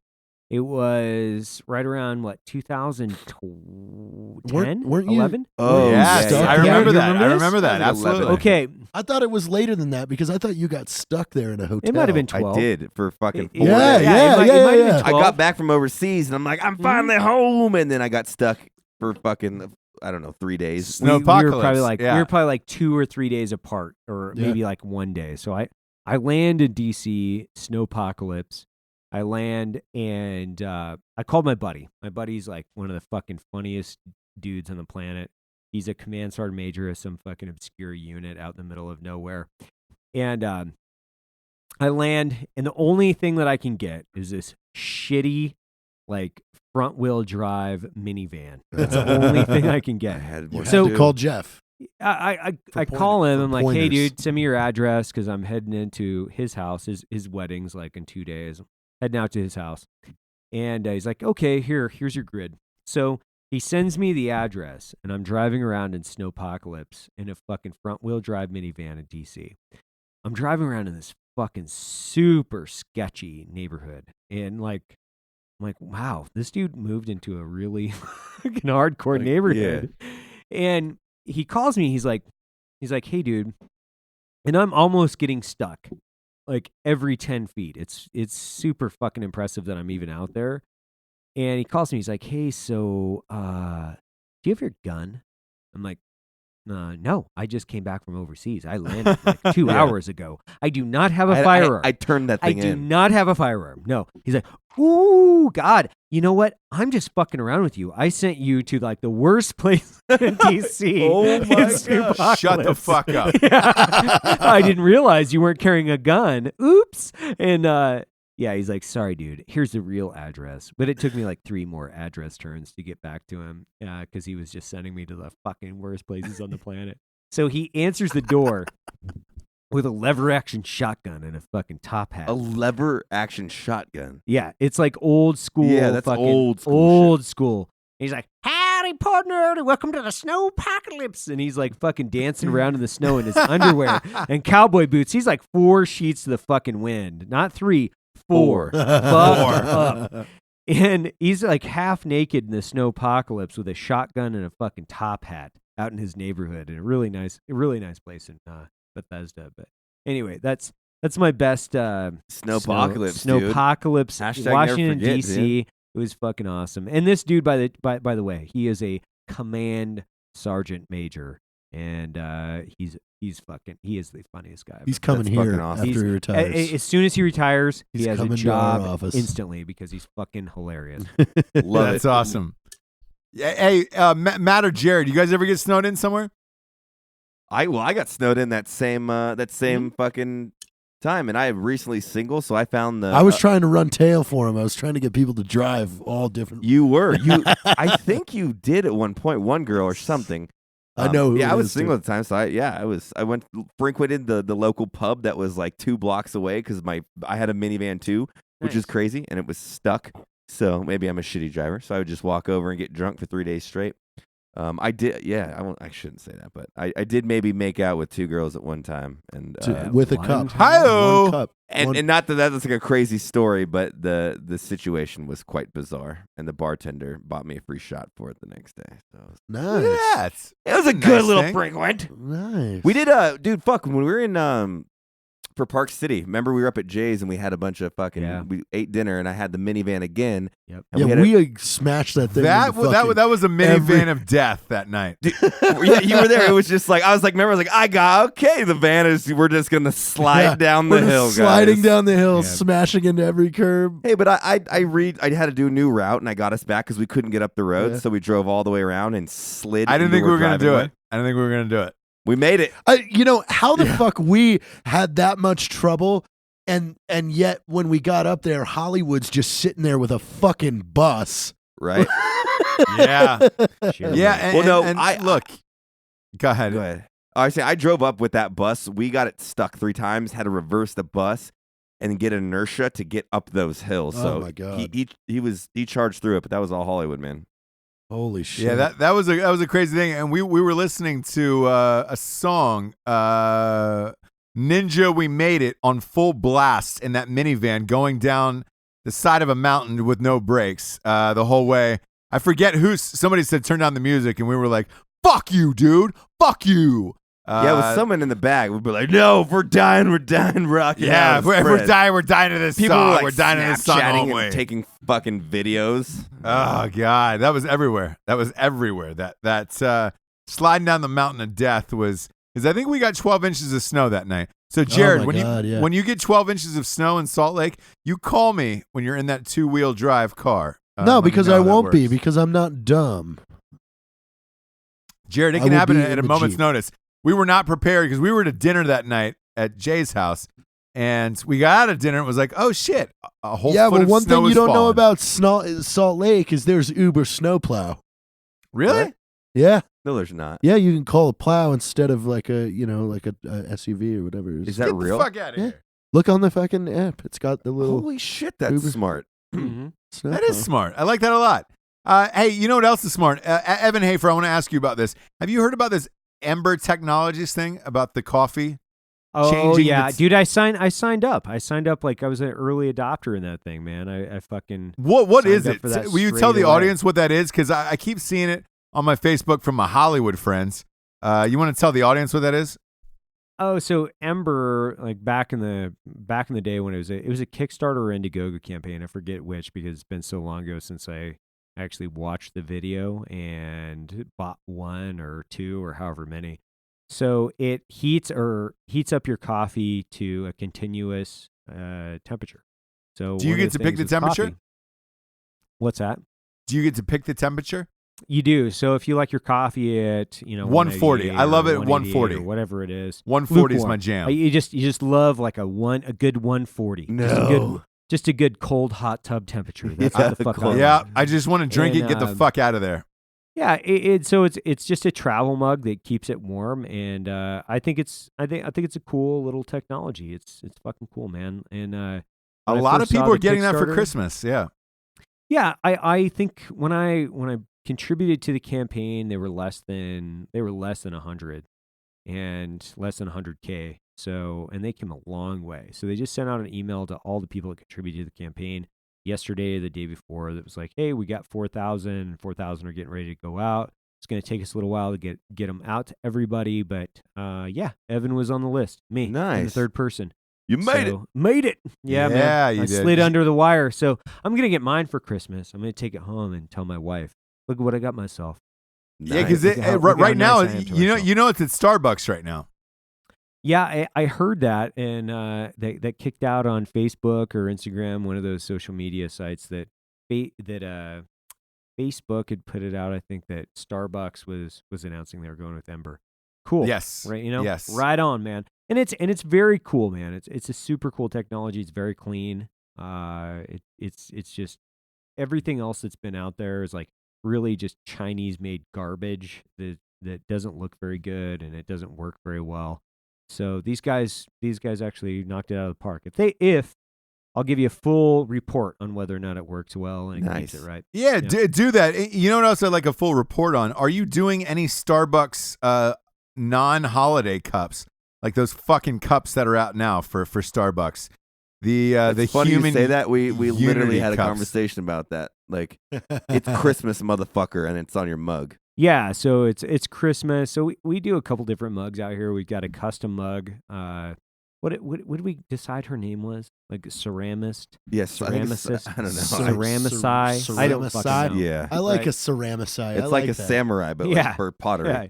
It was right around what 2010, Weren't you- 11? Oh, yes, yeah, I yeah. remember You that. remember I this? remember that. That was like Absolutely. 11. Okay, I thought it was later than that because I thought you got stuck there in a hotel. it might have been 12. I did for fucking 4 Yeah, days. yeah, it might yeah, have been yeah. I 12. got back from overseas and I'm like, I'm finally home, and then I got stuck for fucking 3 days. We were Snowpocalypse, probably like yeah. we were probably like 2 or 3 days apart, or Yeah. maybe like one day. So I land in DC, Snowpocalypse. I land and I called my buddy. My buddy's like one of the fucking funniest dudes on the planet. He's a command sergeant major of some fucking obscure unit out in the middle of nowhere. And I land, and the only thing that I can get is this shitty, like front wheel drive minivan. That's the only thing I can I get. had You more had So- to call Jeff. I For call him. for I'm like, hey, pointers. dude, send me your address because I'm heading into his house. His wedding's like in 2 days. Heading out to his house, and he's like, okay, here's your grid. So he sends me the address, and I'm driving around in Snowpocalypse in a fucking front wheel drive minivan in DC. I'm driving around in this fucking super sketchy neighborhood, and like, I'm like, wow, this dude moved into a really fucking hardcore Like, neighborhood. And he calls me. He's like, hey, dude, and I'm almost getting stuck. Like every 10 feet. It's super fucking impressive that I'm even out there. And he calls me. He's like, hey, so do you have your gun? I'm like, No, I just came back from overseas. I landed like 2 hours ago. I do not have a firearm. I turned that thing I do in. not have a firearm. No. He's like, ooh, God, you know what? I'm just fucking around with you. I sent you to like the worst place in D.C. Oh my It's gosh. Snoopocalypse. Shut the fuck up. Yeah. I didn't realize you weren't carrying a gun. Oops. And yeah, he's like, sorry, dude. Here's the real address. But it took me like 3 more address turns to get back to him because he was just sending me to the fucking worst places on the planet. So he answers the door with a lever action shotgun and a fucking top hat. A lever action shotgun. Yeah, it's like old school. Yeah, that's fucking old school Old school. He's like, howdy, partner. Welcome to the snowpocalypse. And he's like fucking dancing around in the snow in his underwear and cowboy boots. He's like 4 sheets to the fucking wind. Not 3, 4. Fucked up. And he's like half naked in the snowpocalypse with a shotgun and a fucking top hat out in his neighborhood in a really nice place in Bethesda. But anyway, that's my best Snowpocalypse, dude. Snowpocalypse, Hashtag never Washington forget, D.C. dude. It was fucking awesome. And this dude, by the way, he is a command sergeant major, and he is the funniest guy. He's coming That's here fucking awesome. after he retires. As soon as he retires, He's he has a coming to our job office. instantly because he's fucking hilarious. Love That's it. awesome. Yeah, hey, Matt or Jared, you guys ever get snowed in somewhere? I got snowed in that same fucking time, and I am recently single, so I found the. I was trying to run tail for him. I was trying to get people to drive all different. You were you. I think you did at one point, one girl or something. I know. Who Yeah, it I was is, single too. at the time, so I went frequented the local pub that was like 2 blocks away because I had a minivan too, which is Nice. crazy, and it was stuck. So maybe I'm a shitty driver. So I would just walk over and get drunk for 3 days straight. I did. Yeah, I shouldn't say that, but I did maybe make out with 2 girls at one time, and With a one cup. time. Hi-oh. One cup. and not that that's like a crazy story, but the situation was quite bizarre, and the bartender bought me a free shot for it the next day. So Nice. Yeah, it was a Nice good little thing. frequent. Nice. We did dude, fuck, when we were in for Park City, remember we were up at Jay's and we had a bunch of fucking Yeah. we ate dinner and I had the minivan again. Yep. And Yeah, had we smashed that thing. that into was fucking- that was a minivan of death that night. yeah, you were there. It was just like I was like, I got okay. The van is. We're just gonna slide Yeah, down we're the just hill, guys. sliding down the hill, Yeah. smashing into every curb. Hey, but I had to do a new route and I got us back because we couldn't get up the road, Yeah. so we drove all the way around and slid. I didn't into think we were gonna driving do away. it. I didn't think we were gonna do it. We made it. You know how the fuck we had that much trouble, and yet when we got up there, Hollywood's just sitting there with a fucking bus. Right. Yeah, Sure. yeah. And, Well, no, and I- look. Go ahead. Go ahead. I say I drove up with that bus. We got it stuck 3 times. Had to reverse the bus and get inertia to get up those hills. Oh, So my God. he charged through it, but that was all Hollywood, man. Holy shit! Yeah, that was a crazy thing, and we were listening to a song, "Ninja." We made it on full blast in that minivan, going down the side of a mountain with no brakes the whole way. I forget somebody said turn down the music, and we were like, "Fuck you, dude! Fuck you!" Yeah, it was someone in the bag. We'd be like, "No, if we're dying, rocking Yeah, out." if we're dying, we're dying to this People song. were like We're dying to this song Snapchatting only. and taking fucking videos. Oh God, that was everywhere. That sliding down the mountain of death was because I think we got 12 inches of snow that night. So Jared, my God, yeah. when you get 12 inches of snow in Salt Lake, you call me when you're in that 2-wheel drive car. no, Let me because know I how that won't be works. because I'm not dumb. Jared, it I can will happen be at in a the moment's Jeep. notice. We were not prepared because we were at dinner that night at Jay's house, and we got out of dinner and it was like, oh shit, a whole Yeah, foot but of one snow thing you is don't know falling. about Salt Lake is there's Uber snowplow. Really? What? Yeah, No, there's not. yeah, you can call a plow instead of like a SUV or whatever. It Is is. that Get real? the fuck out of Yeah. here. Look on the fucking app. It's got the little Holy shit, that's Uber. smart. Mhm. snowplow. That is smart. I like that a lot. Hey, you know what else is smart? Evan Hafer, I want to ask you about this. Have you heard about this Ember Technologies thing about the coffee? Oh Changing yeah, its- dude! I signed up. I signed up like I was an early adopter in that thing, man. I fucking What Signed is up it? for that Will you straight tell the away. audience what that is? Because I keep seeing it on my Facebook from my Hollywood friends. You want to tell the audience what that is? Oh, so Ember, like back in the day when it was a Kickstarter or Indiegogo campaign. I forget which because it's been so long ago since I I actually watched the video and bought 1 or 2 or however many. So it heats up your coffee to a continuous temperature. So Do you one of get to pick things the with temperature? coffee- What's that? Do you get to pick the temperature? You do. So if you like your coffee at 140. I love it at 140. or whatever it is. 140 is my lukewarm. jam. You just love like a good 140. No. Just a good cold hot tub temperature. That's Yeah, what the fuck I cold. like. Yeah, I just want to drink And, it, get the fuck out of there. Yeah, so it's just a travel mug that keeps it warm, and I think it's a cool little technology. It's fucking cool, man. And A when I lot of first saw people are the getting that for Kickstarter- Christmas. Yeah. Yeah, I think when I contributed to the campaign, they were less than 100 and less than 100K. So, and they came a long way. So they just sent out an email to all the people that contributed to the campaign yesterday, the day before, that was like, hey, we got 4,000. 4,000 are getting ready to go out. It's going to take us a little while to get them out to everybody, but yeah, Evan was on the list. Me, I'm the Nice. third person. You made it. Made it. Yeah, man. Yeah, you I did. slid under the wire. So I'm going to get mine for Christmas. I'm going to take it home and tell my wife, look at what I got myself. Yeah, because Look at how right now, nice I am to myself. you know, it's at Starbucks right now. Yeah, I heard that, and that kicked out on Facebook or Instagram, one of those social media sites that Facebook had put it out. I think that Starbucks was announcing they were going with Ember. Cool. Yes. Right. Yes. Right on, man. And it's very cool, man. It's a super cool technology. It's very clean. It's just everything else that's been out there is like really just Chinese made garbage that doesn't look very good and it doesn't work very well. So these guys actually knocked it out of the park. If I'll give you a full report on whether or not it works well and it keeps Nice. it right. Yeah, Yeah. do that. You know what else I'd like a full report on? Are you doing any Starbucks non-holiday cups? Like those fucking cups that are out now for Starbucks. The It's funny human you say that. We Unity literally had a cups. conversation about that. Like, it's Christmas, motherfucker, and it's on your mug. Yeah, so it's Christmas. So we do a couple different mugs out here. We've got a custom mug. What did we decide her name was? Like ceramist? Yes, I think it's- Ceramicist? I don't know. Ceramicide? I don't fucking Ceramicide? know. Yeah, I like Right. a ceramicide. it's I like a that. samurai, but Yeah. like for pottery. Yeah.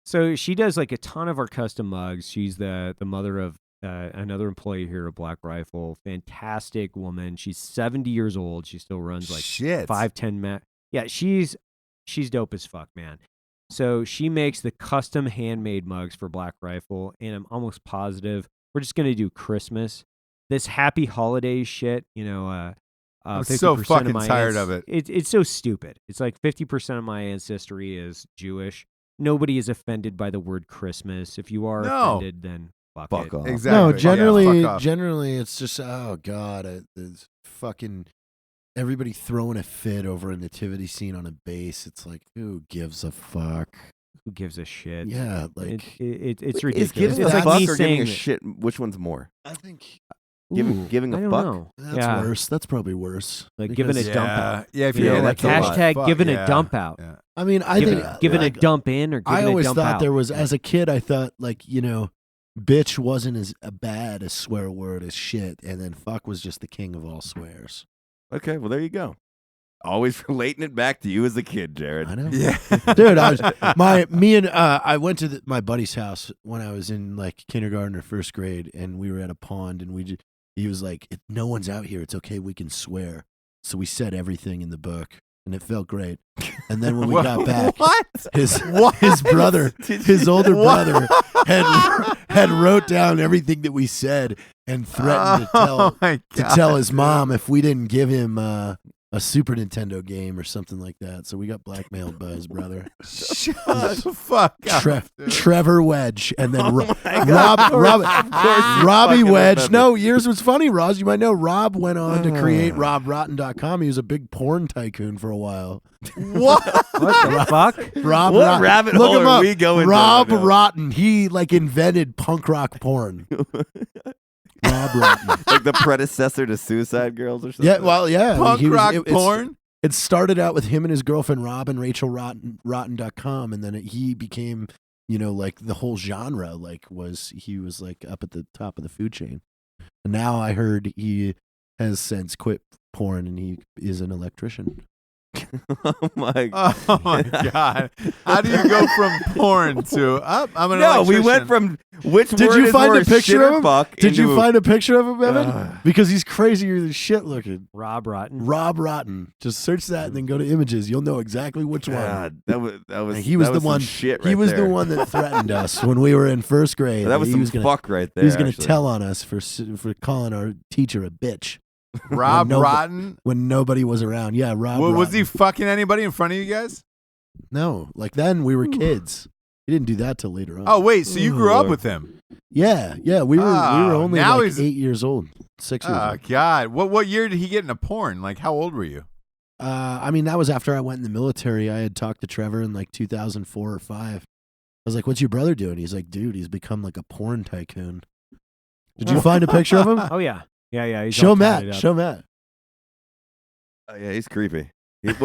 So she does like a ton of our custom mugs. She's the mother of another employee here at Black Rifle. Fantastic woman. She's 70 years old. She still runs like shit. 5-10 Yeah, she's dope as fuck, man. So she makes the custom handmade mugs for Black Rifle, and I'm almost positive we're just gonna do Christmas. This happy holidays shit, I'm so 50% fucking of my tired of it. It's so stupid. It's like 50% of my ancestry is Jewish. Nobody is offended by the word Christmas. If you are No. offended, then fuck Fuck it. off. Exactly. No, Yeah, generally, fuck off. it's just it's fucking everybody throwing a fit over a nativity scene on a base. It's like, who gives a fuck? Who gives a shit? Yeah, like it's Is ridiculous. giving It's a like fuck me or saying giving a that- shit? Which one's more? I think Giving a I don't fuck? know. that's Yeah. worse. That's probably worse. Like giving a Because- dump out. Yeah, if Yeah, you're like that's a lot. hashtag giving a dump out. Yeah. I mean, I Giving, think giving like, a dump in or giving I always a dump thought out. there was, as a kid, I thought like bitch wasn't as bad a swear word as shit, and then fuck was just the king of all swears. Okay, well there you go. Always relating it back to you as a kid, Jared. I know. Yeah. Dude, I went to my buddy's house when I was in like kindergarten or first grade, and we were at a pond, and he was like, "No one's out here. It's okay. We can swear." So we said everything in the book, and it felt great. And then when we got back, What? his brother, his older brother, had wrote down everything that we said and threatened Oh my to God. tell his mom if we didn't give him a Super Nintendo game or something like that. So we got blackmailed by his brother. Shut the fuck up. dude. Trevor Wedge, and then Oh my God. Robbie fucking Wedge. remember. No, yours was funny, Roz. You might know Rob went on to create RobRotten.com. He was a big porn tycoon for a while. What? What the fuck? Rob What Rotten. rabbit Look hole him are up. we going Rob down now? Rotten. He like invented punk rock porn. Rob Rotten. Like the predecessor to Suicide Girls or something? Yeah, well, yeah. Punk He was- rock it's- porn? It started out with him and his girlfriend Rob and Rachel Rotten.com, and then he became, like the whole genre. He was like up at the top of the food chain. And now I heard he has since quit porn and he is an electrician. Oh my. Oh my god! How do you go from porn to I'm an No, we electrician? went from which Did word you is find more a picture shit or of him? fuck Did you into- find a picture of him, Evan? Because he's crazier than shit looking. Rob Rotten. Rob Rotten. Just search that and then go to images. You'll know exactly which one. God, that was And he was that the some one. Shit right He was there. the one that threatened us when we were in first grade. That was he some was gonna, fuck right there. He was going to actually. tell on us for calling our teacher a bitch Rob No, but- Rotten. when nobody was around. Yeah, Rob. Was Rotten. he fucking anybody in front of you guys? No, like then we were kids. He didn't do that till later on. Oh wait, so you grew up Lord. with him? yeah. We were Oh, only now like he's- 8 years old, 6 years Oh old. god! What year did he get into porn? Like how old were you? I mean, that was after I went in the military. I had talked to Trevor in like 2004 or 5. I was like, "What's your brother doing?" He's like, "Dude, he's become like a porn tycoon." Did you find a picture of him? Oh yeah. Yeah. He's Show all Matt. tatted up. Show Matt. Oh, yeah, he's creepy. He's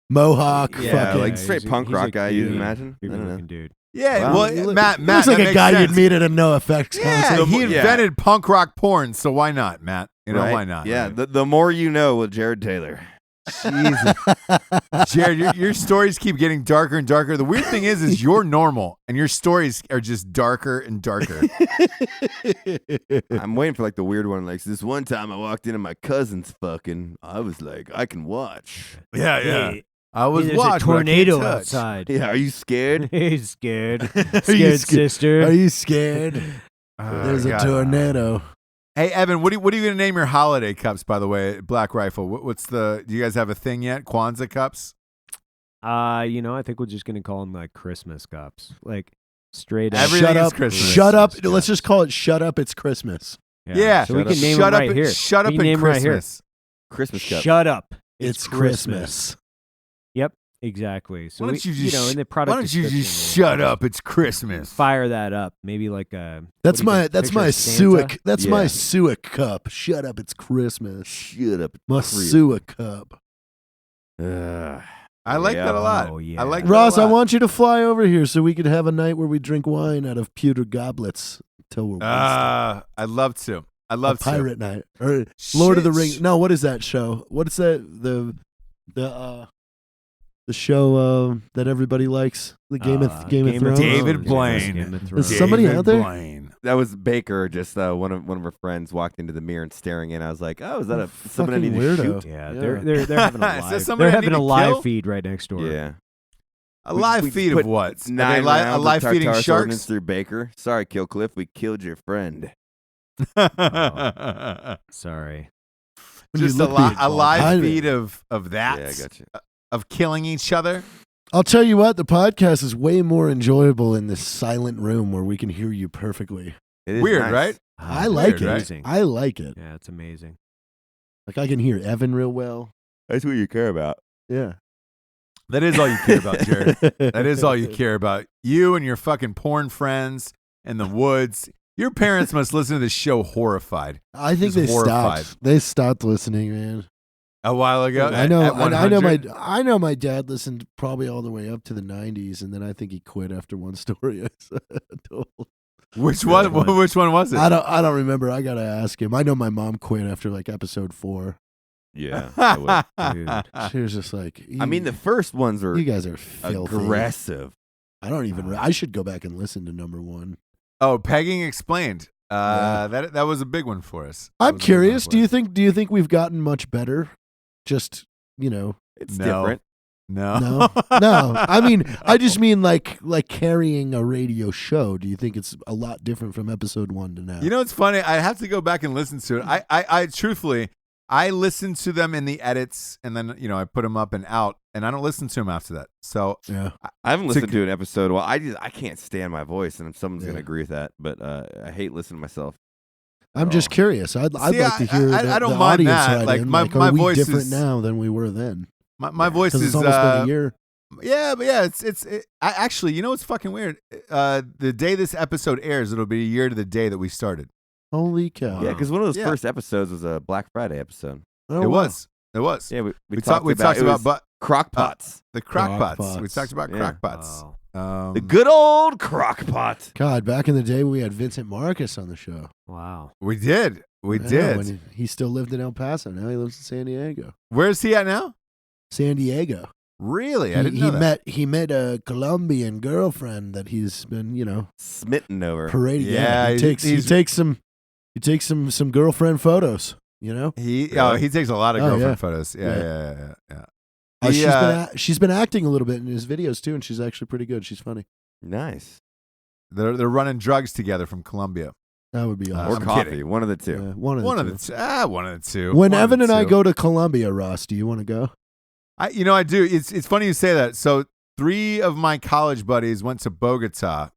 Mohawk. Yeah, fucking. like he's straight a- punk he's rock a guy. You'd creepy- imagine. I creepy don't know. looking dude. Yeah, Wow. well, He Matt, looks that like a makes guy sense. you'd meet at a No Effects Yeah, concert. he Yeah. invented punk rock porn, so why not, Matt? You know Right? why not? Yeah, right? the more you know with Jared Taylor. Jesus. Jared, your stories keep getting darker and darker. The weird thing is you're normal, and your stories are just darker and darker. I'm waiting for like the weird one. Like this one time I walked into my cousin's fucking. I was like, I can watch. Yeah, Hey, I was there's watching. a tornado outside. Yeah, are you scared? He's scared. Are you Scared scared? sister. Are you scared? There's a tornado. Hey, Evan, what are you going to name your holiday cups? By the way, Black Rifle. What's the? Do you guys have a thing yet? Kwanzaa cups. I think we're just gonna call them like Christmas cups, like straight up. Everything Shut is up. Christmas. Shut up. Christmas Let's cups. just call it Shut Up, It's Christmas. Yeah. So we can name shut them up. right here. Shut up We can and name 'em right here. Christmas. Christmas cup. Shut up. It's Christmas. Yep, exactly. So Why don't you just? in the product Why don't you description, just we'll shut up? It's Christmas. Fire that up. Maybe like a. That's what do you my get, that's picture my of Santa? Suic. That's my Yeah. Suic cup. Shut up, it's Christmas. Shut up. My Christmas. Suic cup. I like that a lot. Oh, yeah. I like Ross, that a I lot. want you to fly over here so we could have a night where we drink wine out of pewter goblets until we're wasted. I'd love to. I'd A love to. pirate night or Lord of the Shit. Rings. No, what is that show? What is that? The show that everybody likes. The Game of Thrones. David Blaine. Game of Is Thrones. somebody David out there? Blaine. That was Baker. Just one of her friends walked into the mirror and staring in. I was like, oh, is that something I fucking need weirdo. to shoot? Yeah, Yeah. they're having a Is that live. somebody They're I need having a to live kill? feed right next door. Yeah. A live We feed put of what? Are they 9 a rounds live of feeding Tartarus ordnance sharks? through Baker. Sorry, Killcliff. We killed your friend. Sorry. When you Just look a behind live it. feed of that. Yeah, I got you. Of killing each other. I'll tell you what, the podcast is way more enjoyable in this silent room where we can hear you perfectly. It is Weird, nice. right? I like weird, it. right? Amazing. I like it. Yeah, it's amazing. Like I can hear Evan real well. That's what you care about. Yeah. That is all you care about, Jared. That is all you care about. You and your fucking porn friends and the woods. Your parents must listen to this show horrified. I think Just they horrified. stopped. They stopped listening, man. A while ago. I know. At I know. 100? I know. My dad listened probably all the way up to the '90s, and then I think he quit after one story I told. Which one? Which one was it? I don't remember. I gotta ask him. I know my mom quit after like episode 4. Yeah. I would. Dude. She was just like, I mean, the first ones were you guys are filthy. aggressive. I don't even. I should go back and listen to number 1. Oh, pegging explained. Yeah. That was a big one for us. That I'm was a big one curious. for Do you us. think we've gotten much better? Just It's No. different. No. no, no. I mean, I just mean like carrying a radio show. Do you think it's a lot different from episode 1 to now? You know, it's funny. I have to go back and listen to it. I truthfully, I listen to them in the edits, and then I put them up and out, and I don't listen to them after that. So yeah. I haven't To- listened to an episode. Well, I can't stand my voice, and someone's Yeah. gonna agree with that. But I hate listening to myself. I'm just curious. I'd See, like to hear I don't the mind audience that. write Like, in. my are we voice different is- now than we were then? my voice Because is it's almost been a year. Yeah, but yeah, I actually, what's fucking weird? The day this episode airs, it'll be a year to the day that we started. Holy cow! Yeah, because one of those Yeah. first episodes was a Black Friday episode. Oh, It wow. was. It was. Yeah, we We talked talked it about was crock pots. the crock Crock pots. We pots. talked about Yeah. crock pots. Wow. The good old crock pot. God, back in the day, we had Vincent Marcus on the show. Wow. We did. We Yeah, did. when he still lived in El Paso. Now he lives in San Diego. Where's he at now? San Diego. Really? I didn't know he that. he met a Colombian girlfriend that he's been smitten over. parading. Yeah, he takes some girlfriend photos. He takes a lot of girlfriend photos. Yeah. She's been acting a little bit in his videos too, and she's actually pretty good. She's funny. Nice. They're running drugs together from Colombia. That would be awesome. Or I'm coffee. kidding. One of the two. Yeah, one of the two. When When Evan and I go to Colombia, Ross, do you want to go? I do. It's funny you say that. So 3 of my college buddies went to Bogota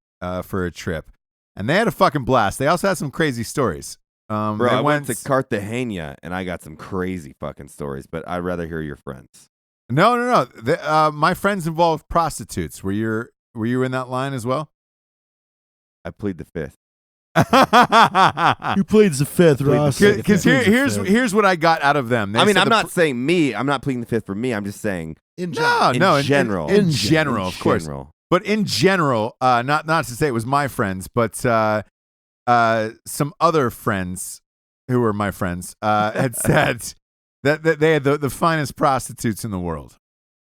for a trip, and they had a fucking blast. They also had some crazy stories. Bro, I went to Cartagena, and I got some crazy fucking stories, but I'd rather hear your friends. No. My friends involved prostitutes. Were you in that line as well? I plead the fifth. You played the fifth, Ross. Because here's what I got out of them. They I mean, said I'm not saying me. I'm not pleading the fifth for me. I'm just saying in general. In general, of course. But in general, not to say it was my friends, but some other friends who were my friends had said that they had the finest prostitutes in the world.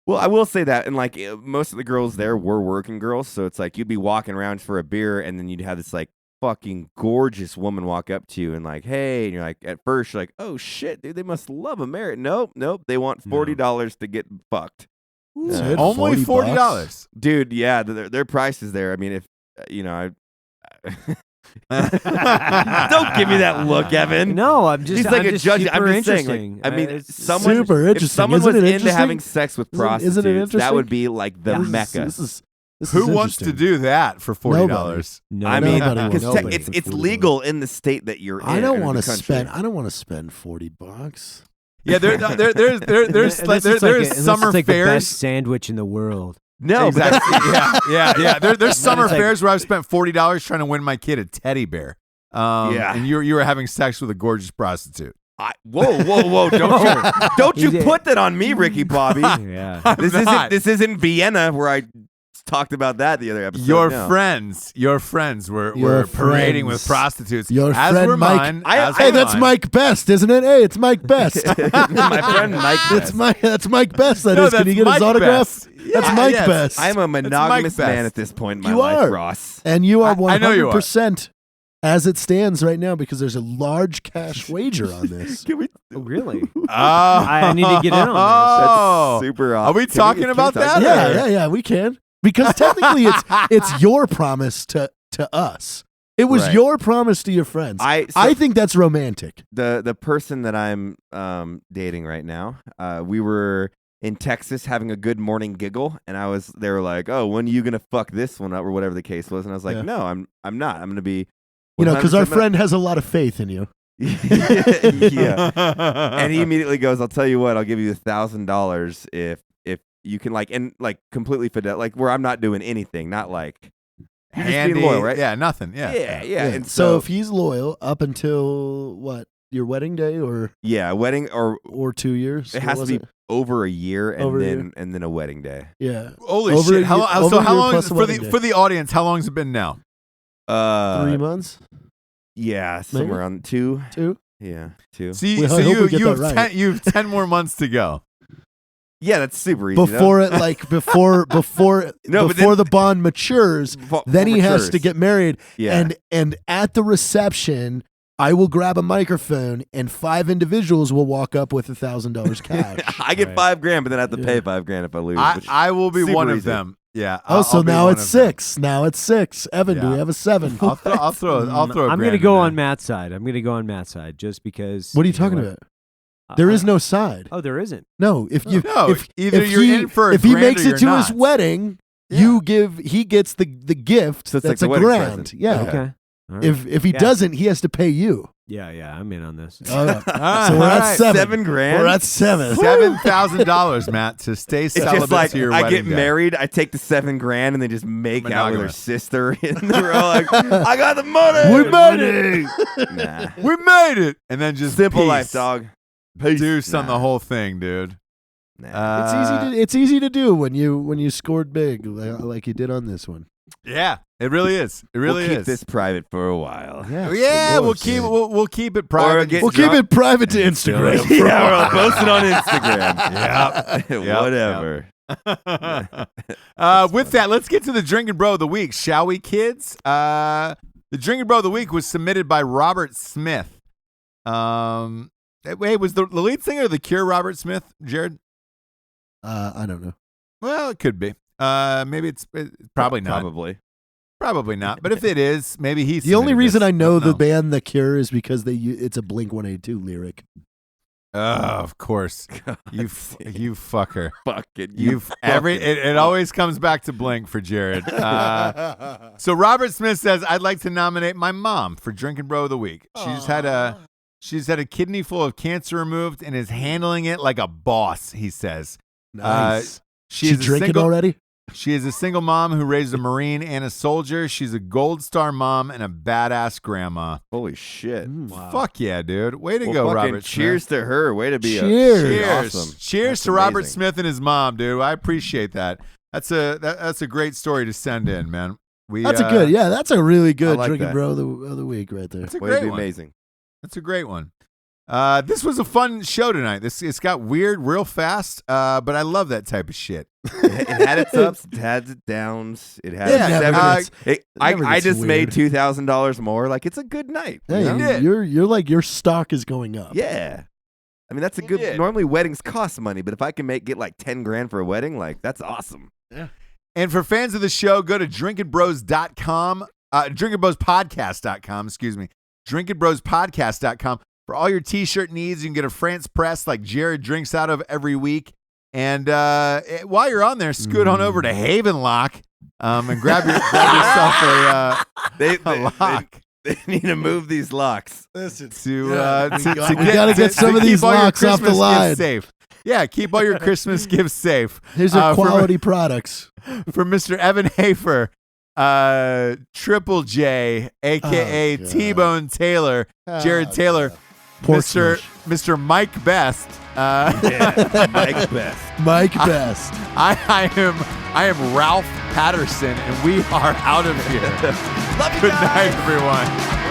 Well, I will say that, and like most of the girls there were working girls, so it's like you'd be walking around for a beer, and then you'd have this like fucking gorgeous woman walk up to you and like, hey, and you're like, at first you're like, oh shit, dude, they must love America. Nope, they want $40 to get fucked. Only $40, dude. Yeah, their prices there. I mean, if don't give me that look, Evan. No, I'm just. He's like I'm a judge. I'm just saying. interesting. Like, I mean, It's someone. super If interesting. someone Isn't was it into interesting? having sex with prostitutes, Isn't it interesting? that would be like the mecca. Who wants to do that for $40? No, I mean, Nobody because wants to it's pay for $40. legal in the state that you're in. I don't want to spend. I don't want to spend $40. Yeah, there's summer like the fairs. best sandwich in the world. No, Exactly. yeah. There's summer fairs where I've spent $40 trying to win my kid a teddy bear. And you were having sex with a gorgeous prostitute. Whoa! Don't you put that on me, Ricky Bobby. Yeah. This isn't Vienna where I talked about that the other episode. Your friends were parading with prostitutes. Your as friend were Mike. mine. Hey, that's Mike Best, isn't it? Hey, it's Mike Best. My friend Mike Best. That's Mike Best. No, Can you get Mike his autograph? Best. That's Yeah, Mike yes. Best. I'm a monogamous Mike man Best. at this point in my You life, are. Ross. And you are I know you are. 100% as it stands right now because there's a large cash wager on this. Can we? Oh, really? Oh, I need to get in on Oh, That's super Are we awesome. talking about that? Yeah, we can. Because technically it's your promise to us. It was Right. your promise to your friends. I think that's romantic. The person that I'm dating right now, we were in Texas having a good morning giggle, and they were like, oh, when are you gonna fuck this one up or whatever the case was, and I was like, Yeah. no, I'm not. I'm gonna be, Because our 100% friend has a lot of faith in you. yeah. And he immediately goes, I'll tell you what, I'll give you $1,000 if you can completely fidel, like where I'm not doing anything, not like you're just being loyal, right? Yeah, nothing. Yeah. Yeah. And so if he's loyal up until what, your wedding day or wedding or 2 years? it has to be over a year and Over a then year. and then a wedding day. Yeah. Holy Over shit! a How year- long? over So a how year long plus a for wedding day. the audience? How long has it been now? 3 months? Yeah, somewhere on 2. 2? Yeah, 2. So I hope we get you that have right. 10 more months to go. Yeah, that's super easy. Before before No, but then- the bond matures, then he has to get married. Yeah. And at the reception, I will grab a microphone and 5 individuals will walk up with $1,000 cash. I get Right. $5,000, but then I have to pay $5,000 if I lose. which- I will be super one of easy. them. Yeah. So I'll be now one it's of them. 6. Now it's 6. Evan, do Yeah. we have a 7? I'll throw a I'm grand going to in go there. on Matt's side. Just because. What are you talking about? There is no side. Oh, there isn't. No, if either you're in for a if he grand makes or it to you're his not. wedding, Yeah. he gets the gift. So it's like that's the a wedding grand. present. Yeah. Okay. All right. If he Yeah. doesn't, he has to pay you. Yeah, I'm in on this. All right. right, So we're all at right. 7. $7,000. We're at 7. $7,000, Matt, to stay It's celibate just like to your I wedding get day. married, I take the $7,000 and they just make out with her Monogamous. sister in the row. Like, I got the money. We made it. Nah. We made it, and then just Simple peace. life, dog. Do some Nah. the whole thing, dude. Nah. It's easy to do when you scored big like you did on this one. Yeah, It really is. It really we'll is. keep this private for a while. Yeah, we'll keep it private. get We'll keep it private to Instagram. Yeah, or I'll post it on Instagram. Yep. Whatever. With that, let's get to the Drinkin' Bro of the Week, shall we, kids? The Drinkin' Bro of the Week was submitted by Robert Smith. Wait, was the lead singer of The Cure Robert Smith, Jared? I don't know. Well, it could be. Maybe it's probably not. Probably not. But if it is, maybe he's The only reason I know the band. band The Cure is because it's a Blink-182 lyric. Oh, of course. You fucker. Fuck it. It always comes back to Blink for Jared. So Robert Smith says, I'd like to nominate my mom for Drinkin' Bro of the Week. She's had a kidney full of cancer removed and is handling it like a boss, he says. Nice. She's drinking already? She is a single mom who raised a Marine and a soldier. She's a Gold Star mom and a badass grandma. Holy shit. Wow. Fuck yeah, dude. Way to Well, go, fucking Robert cheers Smith. to her. Way to be Cheers. awesome. Cheers That's to Robert amazing. Smith and his mom, dude. I appreciate that. That's a great story to send in, man. That's a really good like Drinkin' that. Bro of the Week right there. That's a Way to great be one. amazing. That's a great one. This was a fun show tonight. It's got weird real fast, but I love that type of shit. It had its ups, it had its downs. It had Yeah, its never sevens. gets- I never just gets made weird. $2,000 more. Like, it's a good night. you Hey, know? did. you're like your stock is going up. Yeah. I mean, that's a You good. did. Normally, weddings cost money, but if I can get like 10 grand for a wedding, like that's awesome. And for fans of the show, go to drinkinbros.com, drinkinbrospodcast.com, excuse me, drinkinbrospodcast.com for all your t-shirt needs. You can get a France press like Jared drinks out of every week. And while you're on there, scoot on over to Havenlock and grab yourself a lock. They need to move these locks. Listen, To we get- gotta get some of keep these all your locks off the Christmas line. gifts safe. Yeah, keep all your Christmas gifts safe. Here's our for- quality products. For Mr. Evan Hafer, Triple J, a.k.a. Oh, God. T-Bone Taylor, Jared Oh, Taylor, God. Pork Mr. Mike Best. Mike Best. Mike Best. I am Ralph Patterson, and we are out of here. Love you Good guys. night, everyone.